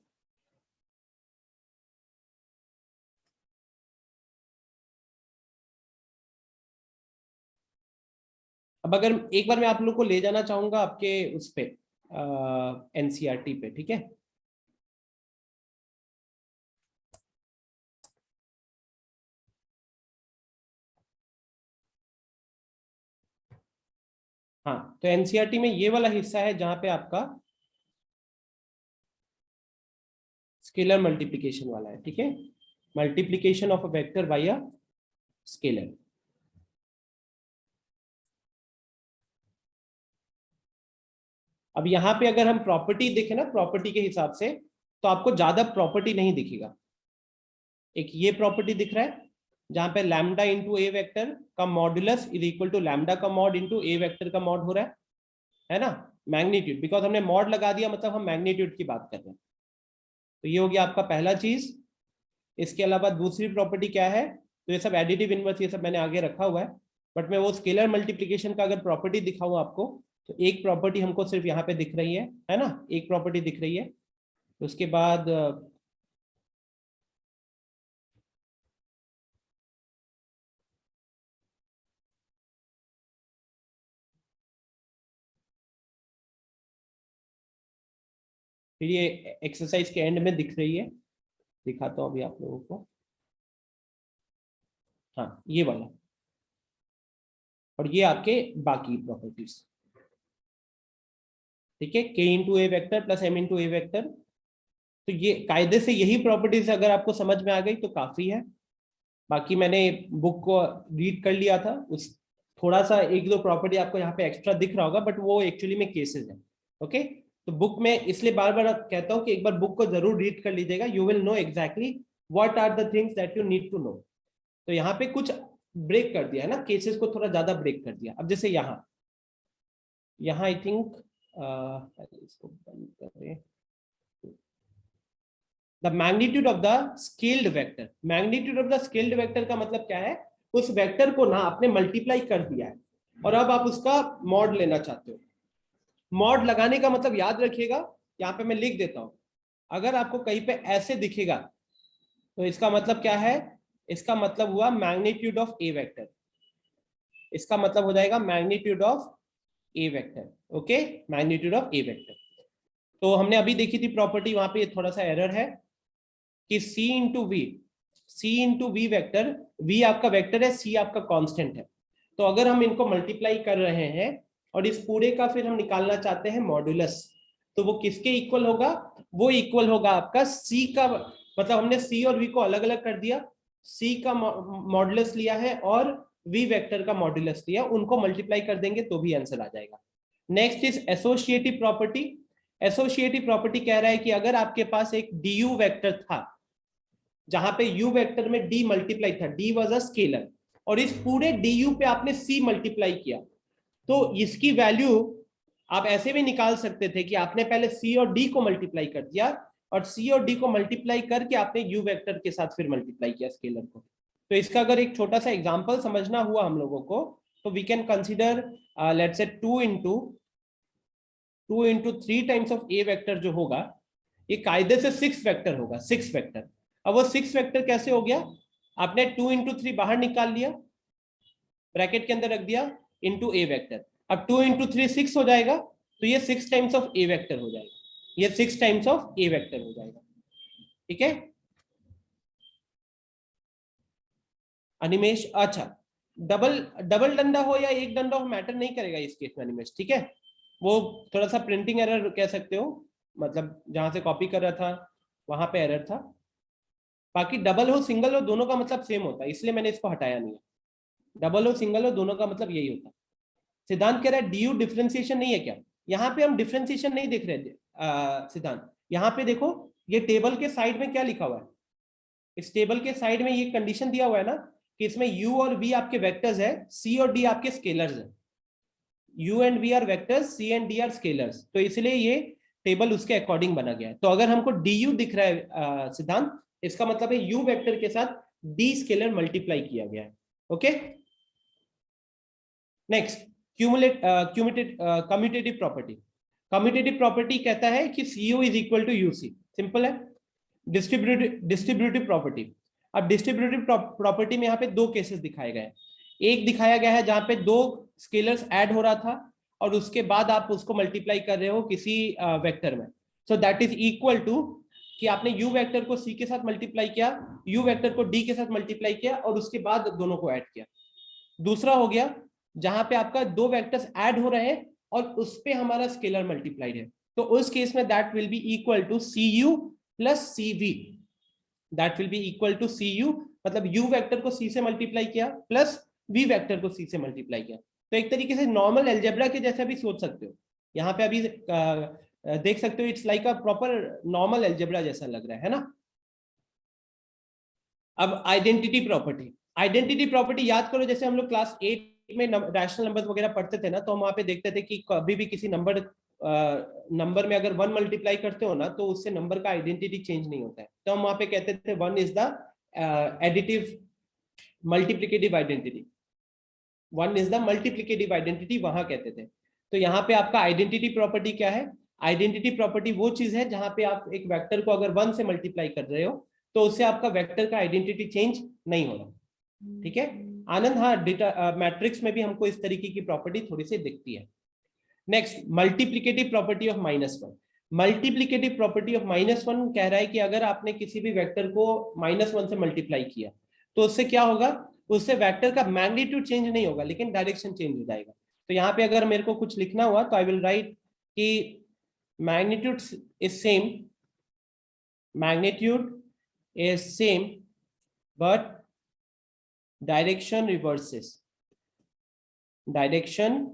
अब अगर एक बार मैं आप लोग को ले जाना चाहूंगा आपके उस पे एनसीईआरटी पे, ठीक है। हाँ, तो एनसीईआरटी में ये वाला हिस्सा है जहां पे आपका स्केलर मल्टीप्लिकेशन वाला है, ठीक है। Multiplication of a vector by a scalar. अब यहाँ पे अगर हम प्रॉपर्टी देखें ना, प्रॉपर्टी के हिसाब से तो आपको ज्यादा प्रॉपर्टी नहीं दिखेगा। एक ये प्रॉपर्टी दिख रहा है जहां पे लैम्डा इंटू ए वेक्टर का modulus is equal to lambda का मॉड इंटू ए वेक्टर का मॉड हो रहा है ना। मैग्नीट्यूड, बिकॉज हमने मॉड लगा दिया मतलब हम मैग्नीट्यूड की बात कर रहे हैं। तो ये हो गया आपका पहला चीज। इसके अलावा दूसरी प्रॉपर्टी क्या है, तो ये सब एडिटिव इनवर्स ये सब मैंने आगे रखा हुआ है, बट मैं वो स्केलर मल्टीप्लिकेशन का अगर प्रॉपर्टी दिखाऊं आपको, तो एक प्रॉपर्टी हमको सिर्फ यहाँ पे दिख रही है ना, एक प्रॉपर्टी दिख रही है। उसके बाद फिर ये एक्सरसाइज के एंड में दिख रही है, दिखाता हूँ अभी आप लोगों को। हाँ, ये वाला। और ये आपके बाकी प्रॉपर्टीज, ठीक है। के into a vector plus M into a vector. तो ये कायदे से यही प्रॉपर्टीज अगर आपको समझ में आ गई तो काफी है। बाकी मैंने बुक को रीड कर लिया था, उस थोड़ा सा एक दो प्रॉपर्टी आपको यहाँ पे एक्स्ट्रा दिख रहा होगा, बट वो एक्चुअली में केसेस है। ओके, तो बुक में इसलिए बार बार कहता हूँ कि एक बार बुक को जरूर रीड कर लीजिएगा, you will know exactly what are the things that you need to know. तो यहाँ पे कुछ ब्रेक कर दिया है ना, केसेस को थोड़ा ज्यादा ब्रेक कर दिया। अब जैसे यहाँ यहाँ आई थिंक इसको बंद करें। The magnitude of the scaled vector. Magnitude of the scaled vector का मतलब क्या है, उस वेक्टर को ना आपने मल्टीप्लाई कर दिया है और अब आप उसका मॉड लेना चाहते हो। मॉड लगाने का मतलब याद रखिएगा, यहाँ पे मैं लिख देता हूं, अगर आपको कहीं पे ऐसे दिखेगा तो इसका मतलब क्या है, इसका मतलब हुआ मैग्नीट्यूड ऑफ ए वेक्टर। इसका मतलब हो जाएगा magnitude of A vector. Okay, magnitude of A vector. तो हमने अभी देखी थी प्रॉपर्टी, वहां पे थोड़ा सा एरर है कि c into v, c into v vector, v आपका वेक्टर है, सी आपका कांस्टेंट है। तो अगर हम इनको मल्टीप्लाई कर रहे हैं और इस पूरे का फिर हम निकालना चाहते हैं मॉड्यूलस, तो वो किसके इक्वल होगा, वो इक्वल होगा आपका c का, मतलब हमने c और v को अलग अलग कर दिया, c का मॉड्यूलस लिया है और v वेक्टर का मॉड्यूलस लिया, उनको मल्टीप्लाई कर देंगे तो भी आंसर आ जाएगा। Next is associative property. Associative property कह रहा है कि अगर आपके पास एक du वेक्टर था जहां पे u वेक्टर में d मल्टीप्लाई था, d वाज अ स्केलर, और इस पूरे du पे आपने c मल्टीप्लाई किया, तो इसकी वैल्यू आप ऐसे भी निकाल सकते थे कि आपने पहले c और d को मल्टीप्लाई कर दिया और c और d को मल्टीप्लाई करके आपने u वेक्टर के साथ फिर मल्टीप्लाई किया स्केलर को। तो इसका अगर एक छोटा सा एग्जांपल समझना हुआ हम लोगों को, तो we can consider let's say 2 into 3 times of A vector जो होगा, ये कायदे से 6 वेक्टर होगा, 6 वेक्टर। अब वो 6 वेक्टर कैसे हो गया, आपने 2 इंटू 3 बाहर निकाल लिया, ब्रैकेट के अंदर रख दिया, इंटू ए वेक्टर। अब 2 इंटू 3 6 हो जाएगा, तो ये 6 टाइम्स ऑफ ए वेक्टर हो जाएगा, ये 6 टाइम्स ऑफ ए वेक्टर हो जाएगा। ठीक है अनिमेश, अच्छा डबल डबल डंडा हो या एक डंडा हो मैटर नहीं करेगा इस केस में अनिमेश, ठीक है, वो थोड़ा सा प्रिंटिंग एरर कह सकते हो, मतलब जहां से कॉपी कर रहा था वहां पे एरर था। बाकी डबल हो सिंगल हो दोनों का मतलब सेम होता है, इसलिए मैंने इसको हटाया नहीं है। डबल हो सिंगल हो दोनों का मतलब यही होता है। सिद्धांत कह रहा है डी यू डिफ्रेंसिएशन नहीं है क्या, यहाँ पे हम डिफ्रेंसिएशन नहीं देख रहे थे सिद्धांत। यहाँ पे देखो ये टेबल के साइड में क्या लिखा हुआ है, इस टेबल के साइड में ये कंडीशन दिया हुआ है ना कि इसमें u और v आपके वेक्टर्स है, c और d आपके स्केलर्स है। u and v are vectors, c and d are scalars, तो इसलिए ये टेबल उसके अकॉर्डिंग बना गया है। तो अगर हमको du दिख रहा है सिद्धांत, इसका मतलब है u वेक्टर के साथ d स्केलर मल्टीप्लाई किया गया है। Okay next commutative property. Commutative property कहता है कि cu is equal to uc, simple है। डिस्ट्रीब्यूटिव प्रॉपर्टी, अब डिस्ट्रीब्यूटिव प्रॉपर्टी में यहाँ पे दो केसेस दिखाए गए हैं। एक दिखाया गया है जहां पे दो स्केलर्स ऐड हो रहा था और उसके बाद आप उसको मल्टीप्लाई कर रहे हो किसी वेक्टर में, so that is equal to कि आपने u वेक्टर को c के साथ मल्टीप्लाई किया, u वेक्टर को d के साथ मल्टीप्लाई किया और उसके बाद दोनों को ऐड किया। दूसरा हो गया जहां पे आपका दो वेक्टर्स ऐड हो रहे हैं और उस पे हमारा स्केलर मल्टीप्लाइड है, तो उस केस में that will be equal to cu plus cv, that will be equal to cu, मतलब u वेक्टर को c से मल्टीप्लाई किया प्लस v वेक्टर को c से मल्टीप्लाई किया। तो एक तरीके से नॉर्मल अलजेब्रा के जैसा भी सोच सकते हो, यहाँ पे अभी देख सकते हो it's like a proper normal algebra जैसा लग रहा है ना। अब आइडेंटिटी प्रॉपर्टी, आइडेंटिटी प्रॉपर्टी याद करो, जैसे हम लोग क्लास 8 में रैशनल नंबर वगैरह पढ़ते थे ना, तो हम वहां पे देखते थे कि कभी भी किसी नंबर में अगर 1 मल्टीप्लाई करते हो ना तो उससे नंबर का आइडेंटिटी चेंज नहीं होता है, तो हम वहां पे कहते थे 1 is the additive multiplicative identity, 1 is the multiplicative identity वहां कहते थे। तो यहाँ पे आपका आइडेंटिटी प्रॉपर्टी क्या है, आइडेंटिटी प्रॉपर्टी वो चीज है जहां पे आप एक वेक्टर को अगर 1 से मल्टीप्लाई कर रहे हो तो उससे आपका वेक्टर का आइडेंटिटी चेंज नहीं होगा। ठीक है आनंद, हाँ मैट्रिक्स में भी हमको इस तरीके की प्रॉपर्टी थोड़ी सी दिखती है। Next multiplicative property of -1। Multiplicative property of -1 कह रहा है कि अगर आपने किसी भी वेक्टर को -1 से मल्टीप्लाई किया तो उससे क्या होगा, उससे वेक्टर का मैग्नीट्यूड चेंज नहीं होगा लेकिन डायरेक्शन चेंज हो जाएगा। तो यहाँ पे अगर मेरे को कुछ लिखना हुआ तो आई विल राइट कि magnitude is same, magnitude is same but direction reverses, direction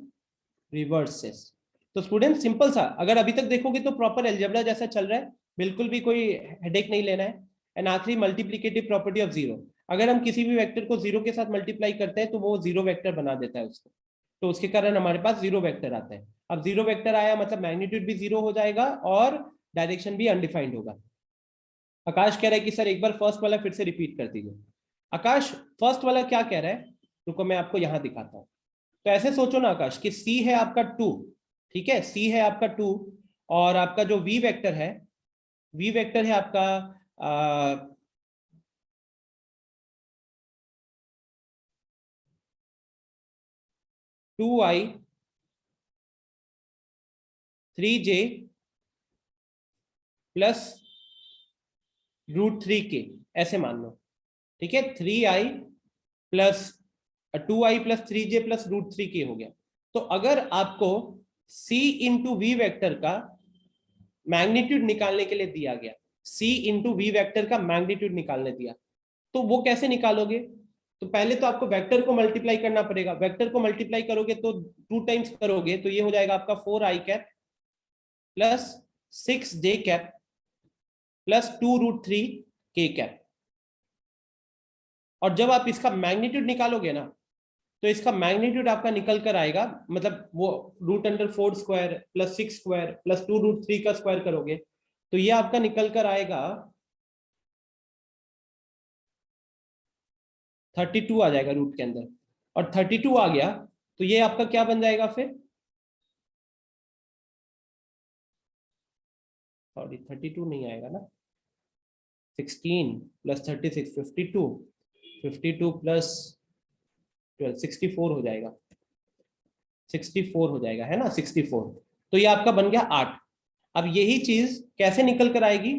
reverses. तो स्टूडेंट सिंपल सा, अगर अभी तक देखोगे तो प्रॉपर अलजेब्रा जैसा चल रहा है, बिल्कुल भी कोई हेडेक नहीं लेना है। एंड आखिरी मल्टीप्लिकेटिव प्रॉपर्टी ऑफ जीरो, अगर हम किसी भी वेक्टर को जीरो के साथ मल्टीप्लाई करते हैं तो वो जीरो वेक्टर बना देता है उसको, तो उसके कारण हमारे पास जीरो वेक्टर आता है। अब जीरो वेक्टर आया मतलब मैग्नीट्यूड भी जीरो हो जाएगा और डायरेक्शन भी अनडिफाइंड होगा। आकाश कह रहा है कि सर एक बार फर्स्ट वाला फिर से रिपीट कर दीजिए। आकाश फर्स्ट वाला क्या कह रहा है, रुको मैं आपको यहां दिखाता हूं। तो ऐसे सोचो ना आकाश कि सी है आपका 2, ठीक है, सी है आपका 2, और आपका जो वी वेक्टर है, वी वेक्टर है आपका 2i 3j प्लस √3k, ऐसे मान लो, ठीक है, 3i plus 2i plus 3j plus √3k हो गया। तो अगर आपको c इंटू वी वेक्टर का मैग्नीट्यूड निकालने के लिए दिया गया, c इंटू वी वेक्टर का मैग्नीट्यूड निकालने दिया, तो वो कैसे निकालोगे? तो पहले तो आपको वेक्टर को मल्टीप्लाई करना पड़ेगा। वेक्टर को मल्टीप्लाई करोगे तो 2 टाइम्स करोगे तो ये हो जाएगा आपका 4i cap plus 6j cap plus 2√3k cap. और जब आप इसका मैग्नीट्यूड निकालोगे ना, तो इसका मैग्नीट्यूड आपका निकल कर आएगा, मतलब वो √4 स्क्वायर प्लस 6 स्क्वायर प्लस 2√3 का स्क्वायर करोगे तो ये आपका निकल कर आएगा 32 आ जाएगा रूट के अंदर। और 32 आ गया तो ये आपका क्या बन जाएगा फिर, सॉरी 32 नहीं आएगा ना, 16 प्लस 36 52, 52 प्लस 12 64 हो जाएगा, 64 हो जाएगा, है ना 64। तो ये आपका बन गया 8। अब यही चीज कैसे निकल कर आएगी,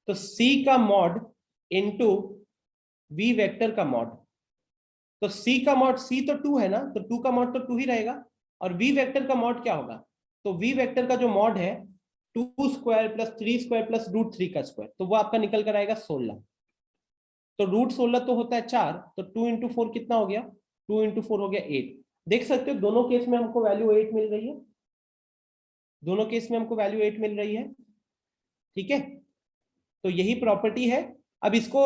तो c का मॉड इंटू वी वेक्टर का मॉड। तो c का मॉड, c तो 2 है ना, तो 2 का मॉड तो 2 ही रहेगा। और वी वेक्टर का मॉड क्या होगा, तो वी वेक्टर का जो मॉड है 2 स्क्वायर प्लस 3 स्क्वायर प्लस √3 का स्क्वायर, तो वो आपका निकल कर आएगा 16। तो √16 तो होता है 4, तो 2 इंटू 4 कितना हो गया, 2 इंटू 4 हो गया 8। देख सकते हो दोनों केस में हमको वैल्यू 8 मिल रही है, दोनों केस में हमको वैल्यू 8 मिल रही है, ठीक है। तो यही प्रॉपर्टी है। अब इसको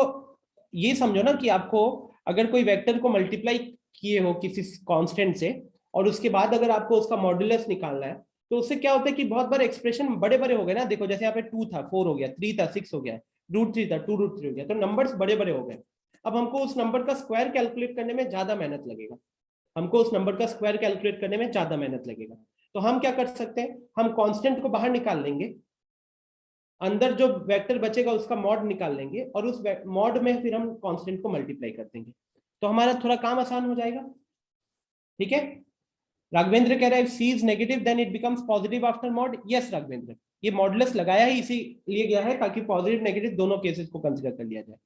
ये समझो ना कि आपको अगर कोई वेक्टर को मल्टीप्लाई किए हो किसी कांस्टेंट से, और उसके बाद अगर आपको उसका मॉड्यूलस निकालना है, तो उससे क्या होता है कि बहुत बार एक्सप्रेशन बड़े बड़े हो गए ना। देखो जैसे यहाँ पे 2 था 4 हो गया, 3 था 6 हो गया, √3 था 2√3 हो गया, तो नंबर्स बड़े बड़े हो गए। अब हमको उस नंबर का स्क्वायर कैलकुलेट करने में ज्यादा मेहनत लगेगा, हमको उस नंबर का स्क्वायर कैलकुलेट करने में ज्यादा मेहनत लगेगा। तो हम क्या कर सकते हैं, हम कांस्टेंट को बाहर निकाल लेंगे, अंदर जो वेक्टर बचेगा उसका मॉड निकाल लेंगे, और उस मॉड में फिर हम कांस्टेंट को मल्टीप्लाई कर देंगे, तो हमारा थोड़ा काम आसान हो जाएगा, ठीक है। राघवेंद्र कह रहा है c is negative then it becomes positive after mod. Yes Raghavendra, ये मॉडुलस लगाया ही इसीलिए गया है ताकि पॉजिटिव नेगेटिव दोनों केसेस को कंसिडर कर लिया जाए,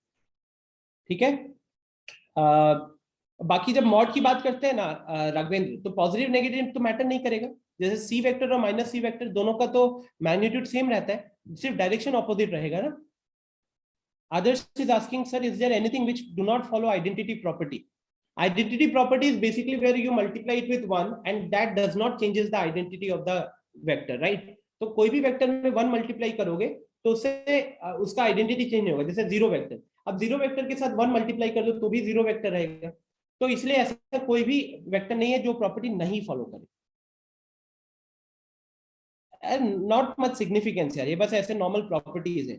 ठीक है। बाकी जब मॉड की बात करते हैं ना राघवेंद्र, तो पॉजिटिव नेगेटिव तो मैटर नहीं करेगा। जैसे सी वेक्टर और माइनस सी वेक्टर दोनों का तो मैग्नीट्यूड सेम रहता है, सिर्फ डायरेक्शन ऑपोजिट रहेगा ना। Others is asking, sir, is there anything which do not follow identity property? Identity property is basically where you multiply it with 1 and that does not changes the identity of the vector, right? तो कोई भी vector में 1 multiply करोगे तो उससे उसका identity change होगा। जैसे जीरो वेक्टर, अब जीरो वेक्टर के साथ 1 मल्टीप्लाई कर दो तो भी जीरो वेक्टर रहेगा। तो इसलिए ऐसा कोई भी वेक्टर नहीं है जो प्रॉपर्टी नहीं फॉलो करे। नॉट मच सिग्निफिकेंस यार, ये बस ऐसे नॉर्मल प्रॉपर्टीज है,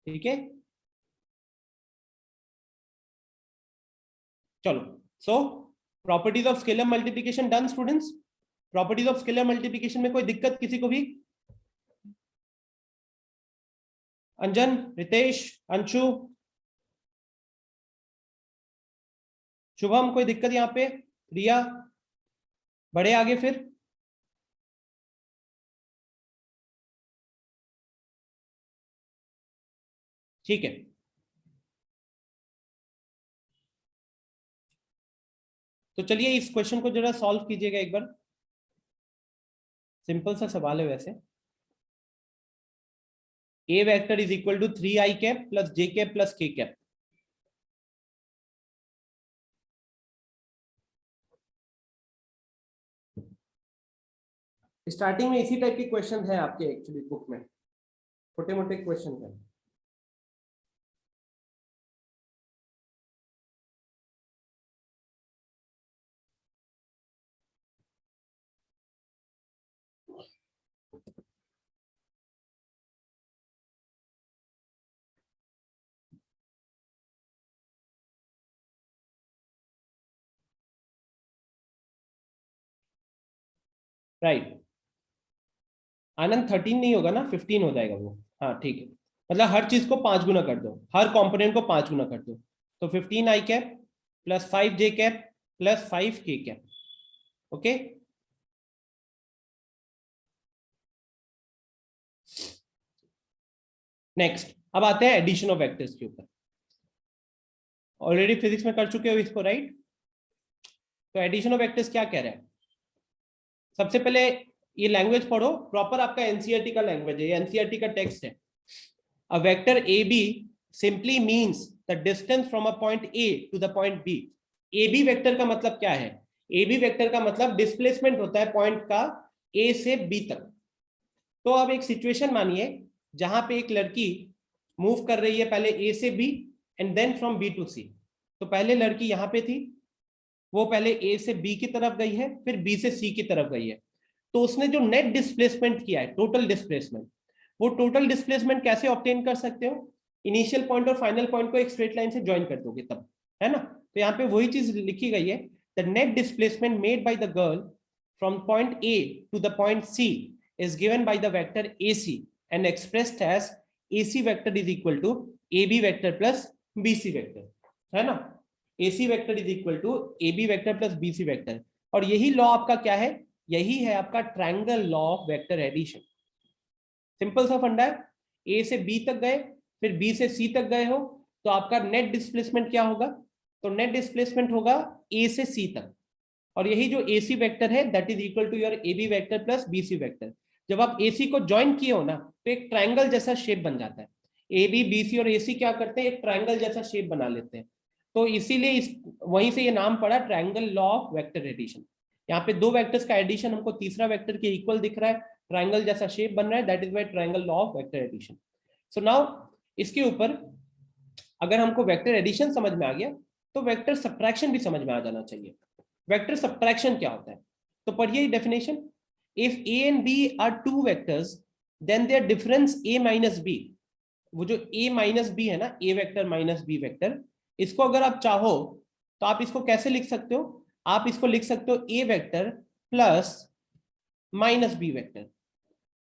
ठीक है। चलो, so properties of scalar multiplication done students. Properties of scalar multiplication में कोई दिक्कत किसी को भी? अंजन, रितेश, अंशु, शुभम, कोई दिक्कत यहाँ पे? रिया, बढ़े आगे फिर। ठीक है, तो चलिए इस क्वेश्चन को जरा सॉल्व कीजिएगा एक बार। सिंपल सा सवाल है वैसे। A vector is equal to 3i cap plus j cap plus k cap. Starting में इसी टाइप के क्वेश्चन है आपके एक्चुअली बुक में, छोटे मोटे क्वेश्चन है। राइट। आनंद 13 नहीं होगा ना, 15 हो जाएगा वो। हाँ ठीक है, मतलब हर चीज को 5 गुना कर दो, हर कंपोनेंट को 5 गुना कर दो। तो 15 आई कैप प्लस 5 जे कैप प्लस 5 के कैप। ओके, नेक्स्ट अब आते हैं एडिशन ऑफ वेक्टर्स के ऊपर। ऑलरेडी फिजिक्स में कर चुके हो इसको, राइट? तो एडिशन ऑफ वेक्टर्स क्या कह रहा है? सबसे पहले ये लैंग्वेज पढ़ो प्रॉपर, आपका एनसीईआरटी का लैंग्वेज है, ये एनसीईआरटी का टेक्स्ट है। A vector A B simply means the distance from a point A to the point B. A B vector का मतलब क्या है? ए बी वेक्टर का मतलब डिस्प्लेसमेंट होता है पॉइंट का ए से बी तक। तो अब एक सिचुएशन मानिए जहां पे एक लड़की मूव कर रही है पहले ए से b and then from b to c. तो पहले लड़की यहां पे थी, वो पहले ए से बी की तरफ गई है, फिर बी से सी की तरफ गई है। तो उसने जो नेट डिस्प्लेसमेंट किया है, टोटल डिस्प्लेसमेंट, वो टोटल डिस्प्लेसमेंट कैसे ऑब्टेन कर सकते हो? इनिशियल पॉइंट और फाइनल पॉइंट को एक स्ट्रेट लाइन से ज्वाइन कर दोगे तब, है ना? तो यहाँ पे वही चीज लिखी गई है, the net displacement made by the girl from point A to the point C is given by the vector AC and expressed as AC vector is equal to AB vector plus BC vector, है ना? AC vector is equal to AB vector plus BC vector। और यही law आपका क्या है? यही है आपका triangle law of vector addition. Simple सा फंडा है, ए से बी तक गए, फिर बी से सी तक गए हो, तो आपका नेट डिस्प्लेसमेंट क्या होगा? तो नेट डिस्प्लेसमेंट होगा ए से सी तक। और यही जो AC वेक्टर है that is equal to your AB vector plus BC vector. जब आप AC को ज्वाइन किए हो ना, तो एक ट्रायंगल जैसा शेप बन जाता है। AB BC और AC क्या करते हैं? एक ट्रायंगल जैसा शेप बना लेते हैं। तो इसीलिए इस वहीं से ये नाम पड़ा triangle law of vector addition. यहाँ पे दो वेक्टर्स का एडिशन हमको तीसरा वेक्टर के इक्वल दिख रहा है, ट्रायंगल जैसा शेप बन रहा है, that is why triangle law of vector addition. So now इसके ऊपर अगर हमको वेक्टर एडिशन समझ में आ गया, तो वेक्टर सब्ट्रैक्शन भी समझ में आ जाना चाहिए। वेक्टर सब्ट्रैक्शन क्या होता है? तो पढ़िए definition. If a and b are two vectors then their difference a minus b. वो जो ए माइनस बी है ना, a vector minus b vector, इसको अगर आप चाहो तो आप इसको कैसे लिख सकते हो? आप इसको लिख सकते हो a vector plus minus b vector.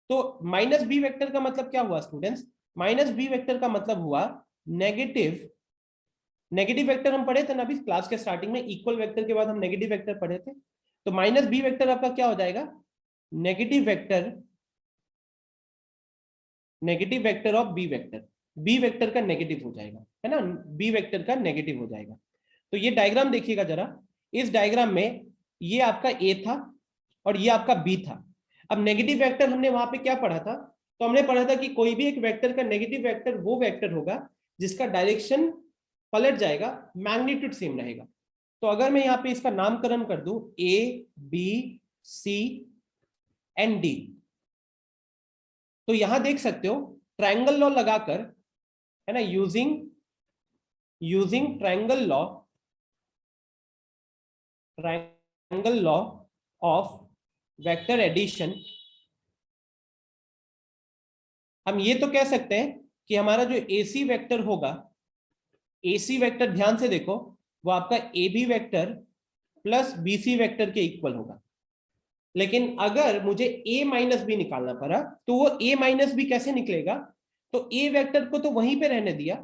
तो माइनस बी वेक्टर का मतलब क्या हुआ स्टूडेंट्स? माइनस बी वेक्टर का मतलब हुआ नेगेटिव। नेगेटिव वेक्टर हम पढ़े थे ना अभी क्लास के स्टार्टिंग में, इक्वल वेक्टर के बाद हम नेगेटिव वेक्टर पढ़े थे। तो माइनस बी वेक्टर आपका क्या हो जाएगा? Negative vector of b vector. B vector का नेगेटिव हो जाएगा, है ना? बी वेक्टर का नेगेटिव हो जाएगा। तो ये डायग्राम देखिएगा जरा। इस डायग्राम में ये आपका ए था और ये आपका बी था। अब नेगेटिव वेक्टर हमने वहां पे क्या पढ़ा था? तो हमने पढ़ा था कि कोई भी एक वेक्टर का नेगेटिव वेक्टर वो वेक्टर होगा जिसका डायरेक्शन पलट जाएगा, मैग्नीट्यूड सेम रहेगा। तो अगर मैं यहाँ पे इसका नामकरण कर दूं a b c and d, तो यहां देख सकते हो ट्रायंगल लॉ लगाकर, है ना, using triangle law of vector addition, हम ये तो कह सकते हैं कि हमारा जो AC वेक्टर होगा, AC वेक्टर ध्यान से देखो, वो आपका AB vector plus BC vector के इक्वल होगा। लेकिन अगर मुझे A माइनस बी निकालना पड़ा, तो वो A माइनस बी कैसे निकलेगा? तो A वेक्टर को तो वहीं पे रहने दिया,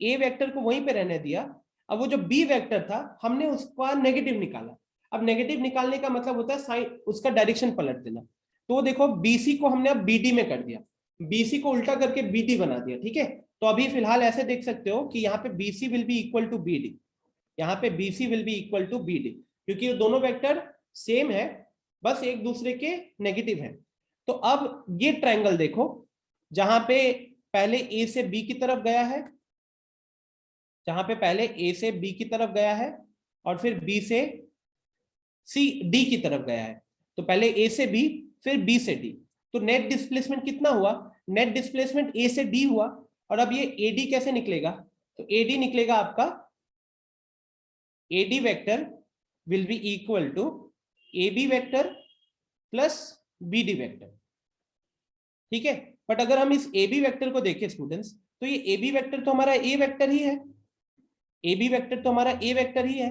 A वेक्टर को वहीं पे रहने दिया। अब वो जो B वेक्टर था हमने उसका नेगेटिव निकाला। अब नेगेटिव निकालने का मतलब होता है साइन, उसका डायरेक्शन पलट देना। तो देखो BC को हमने अब BD में कर दिया, BC को उल्टा करके BD बना दिया, ठीक है? तो अभी फिलहाल ऐसे देख सकते हो कि यहाँ पे BC will be equal to BD, यहाँ पे BC will be equal to BD, क्योंकि ये दोनों वेक्टर सेम है, बस एक दूसरे के नेगेटिव है। तो अब ये ट्रायंगल देखो, जहां पे पहले ए से बी की तरफ गया है, जहां पे पहले ए से बी की तरफ गया है और फिर बी से सी डी की तरफ गया है। तो पहले ए से बी फिर बी से डी, तो नेट डिस्प्लेसमेंट कितना हुआ? नेट डिस्प्लेसमेंट ए से डी हुआ। और अब ये एडी कैसे निकलेगा? तो एडी निकलेगा आपका, AD vector will be equal to AB vector plus BD vector, ठीक है? बट अगर हम इस AB वेक्टर को देखें स्टूडेंट्स, तो ये AB वेक्टर तो हमारा A वेक्टर ही है, AB वेक्टर तो हमारा A वेक्टर ही है।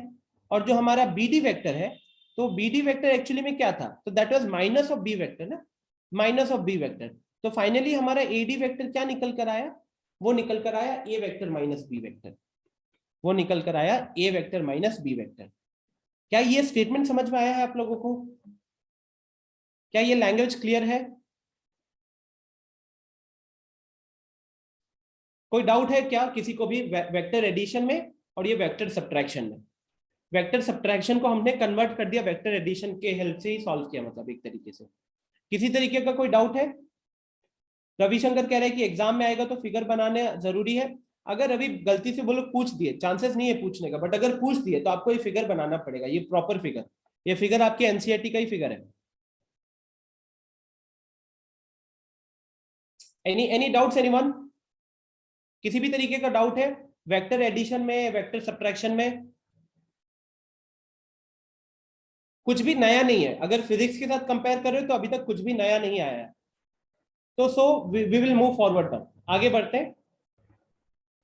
और जो हमारा BD वेक्टर है तो BD वेक्टर एक्चुअली में क्या था, तो that was minus of B vector ना, माइनस ऑफ B वेक्टर। तो फाइनली हमारा AD वेक्टर क्या निकल कर आया, वो निकल कर आया A vector minus B vector, वो निकल कर आया A vector minus B vector. क्या ये स्टेटमेंट समझ में आया है आप लोगों को? क्या ये लैंग्वेज क्लियर है? कोई डाउट है क्या किसी को भी वेक्टर एडिशन में और ये वेक्टर सब्ट्रैक्शन में? वेक्टर सब्ट्रैक्शन को हमने कन्वर्ट कर दिया वेक्टर एडिशन के हेल्प से ही सॉल्व किया, मतलब एक तरीके से। किसी तरीके का कोई डाउट है? रविशंकर कह रहे हैं कि एग्जाम में आएगा तो फिगर बनाने जरूरी है। अगर अभी गलती से वो लोग पूछ दिए, चांसेस नहीं है पूछने का, बट अगर पूछ दिए तो आपको ये फिगर बनाना पड़ेगा, ये प्रॉपर फिगर, ये फिगर आपके एनसीईआरटी का ही फिगर है। Any doubts anyone? किसी भी तरीके का डाउट है वेक्टर एडिशन में, वेक्टर सब्ट्रैक्शन में? कुछ भी नया नहीं है, अगर फिजिक्स के साथ कंपेयर करें तो अभी तक कुछ भी नया नहीं आया है। तो so we will move forward now, आगे बढ़ते हैं।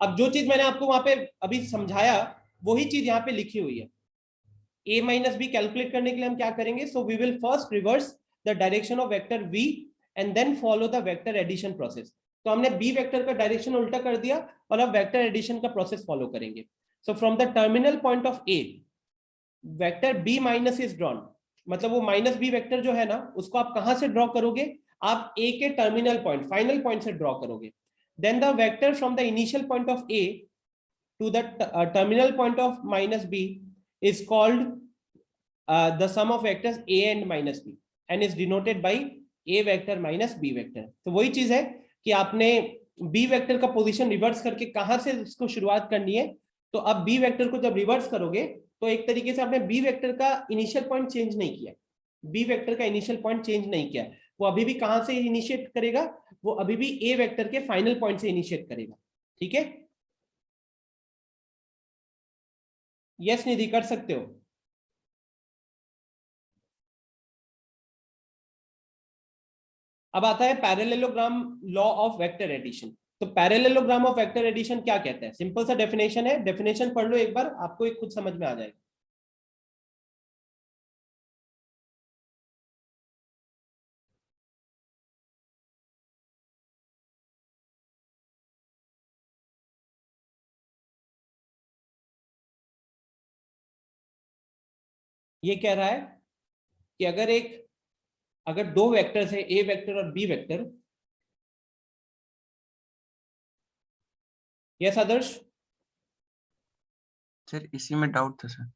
अब जो चीज मैंने आपको वहां पे अभी समझाया वही चीज यहाँ पे लिखी हुई है। a माइनस बी कैलकुलेट करने के लिए हम क्या करेंगे, so we will first reverse the direction of vector v and then follow the vector addition process. तो हमने b वेक्टर का डायरेक्शन उल्टा कर दिया और अब वेक्टर एडिशन का प्रोसेस फॉलो करेंगे। So from the terminal point of a vector b minus is drawn, मतलब वो माइनस बी वेक्टर जो है ना उसको आप कहां से ड्रॉ करोगे, आप a के टर्मिनल पॉइंट, फाइनल पॉइंट से ड्रॉ करोगे। Then the vector from the initial point of a to the terminal point of minus b is called the sum of vectors a and minus b and is denoted by a vector minus b vector। तो वही चीज है कि आपने b vector का position reverse करके कहां से उसको शुरुआत करनी है। तो अब b वेक्टर को जब रिवर्स करोगे तो एक तरीके से आपने b वेक्टर का इनिशियल पॉइंट चेंज नहीं किया, b वेक्टर का इनिशियल पॉइंट चेंज नहीं किया, वो अभी भी कहां से इनिशिएट करेगा, वो अभी भी a वेक्टर के फाइनल पॉइंट से इनिशिएट करेगा। ठीक है, यस निधि कर सकते हो। अब आता है parallelogram law of vector addition. तो पैरेललोग्राम ऑफ वेक्टर एडिशन क्या कहता है, सिंपल सा डेफिनेशन है, डेफिनेशन पढ़ लो एक बार, आपको एक खुद समझ में आ जाएगा। ये कह रहा है कि अगर दो वेक्टर्स है ए वेक्टर और बी वेक्टर। यस आदर्श? सर इसी में डाउट था सर।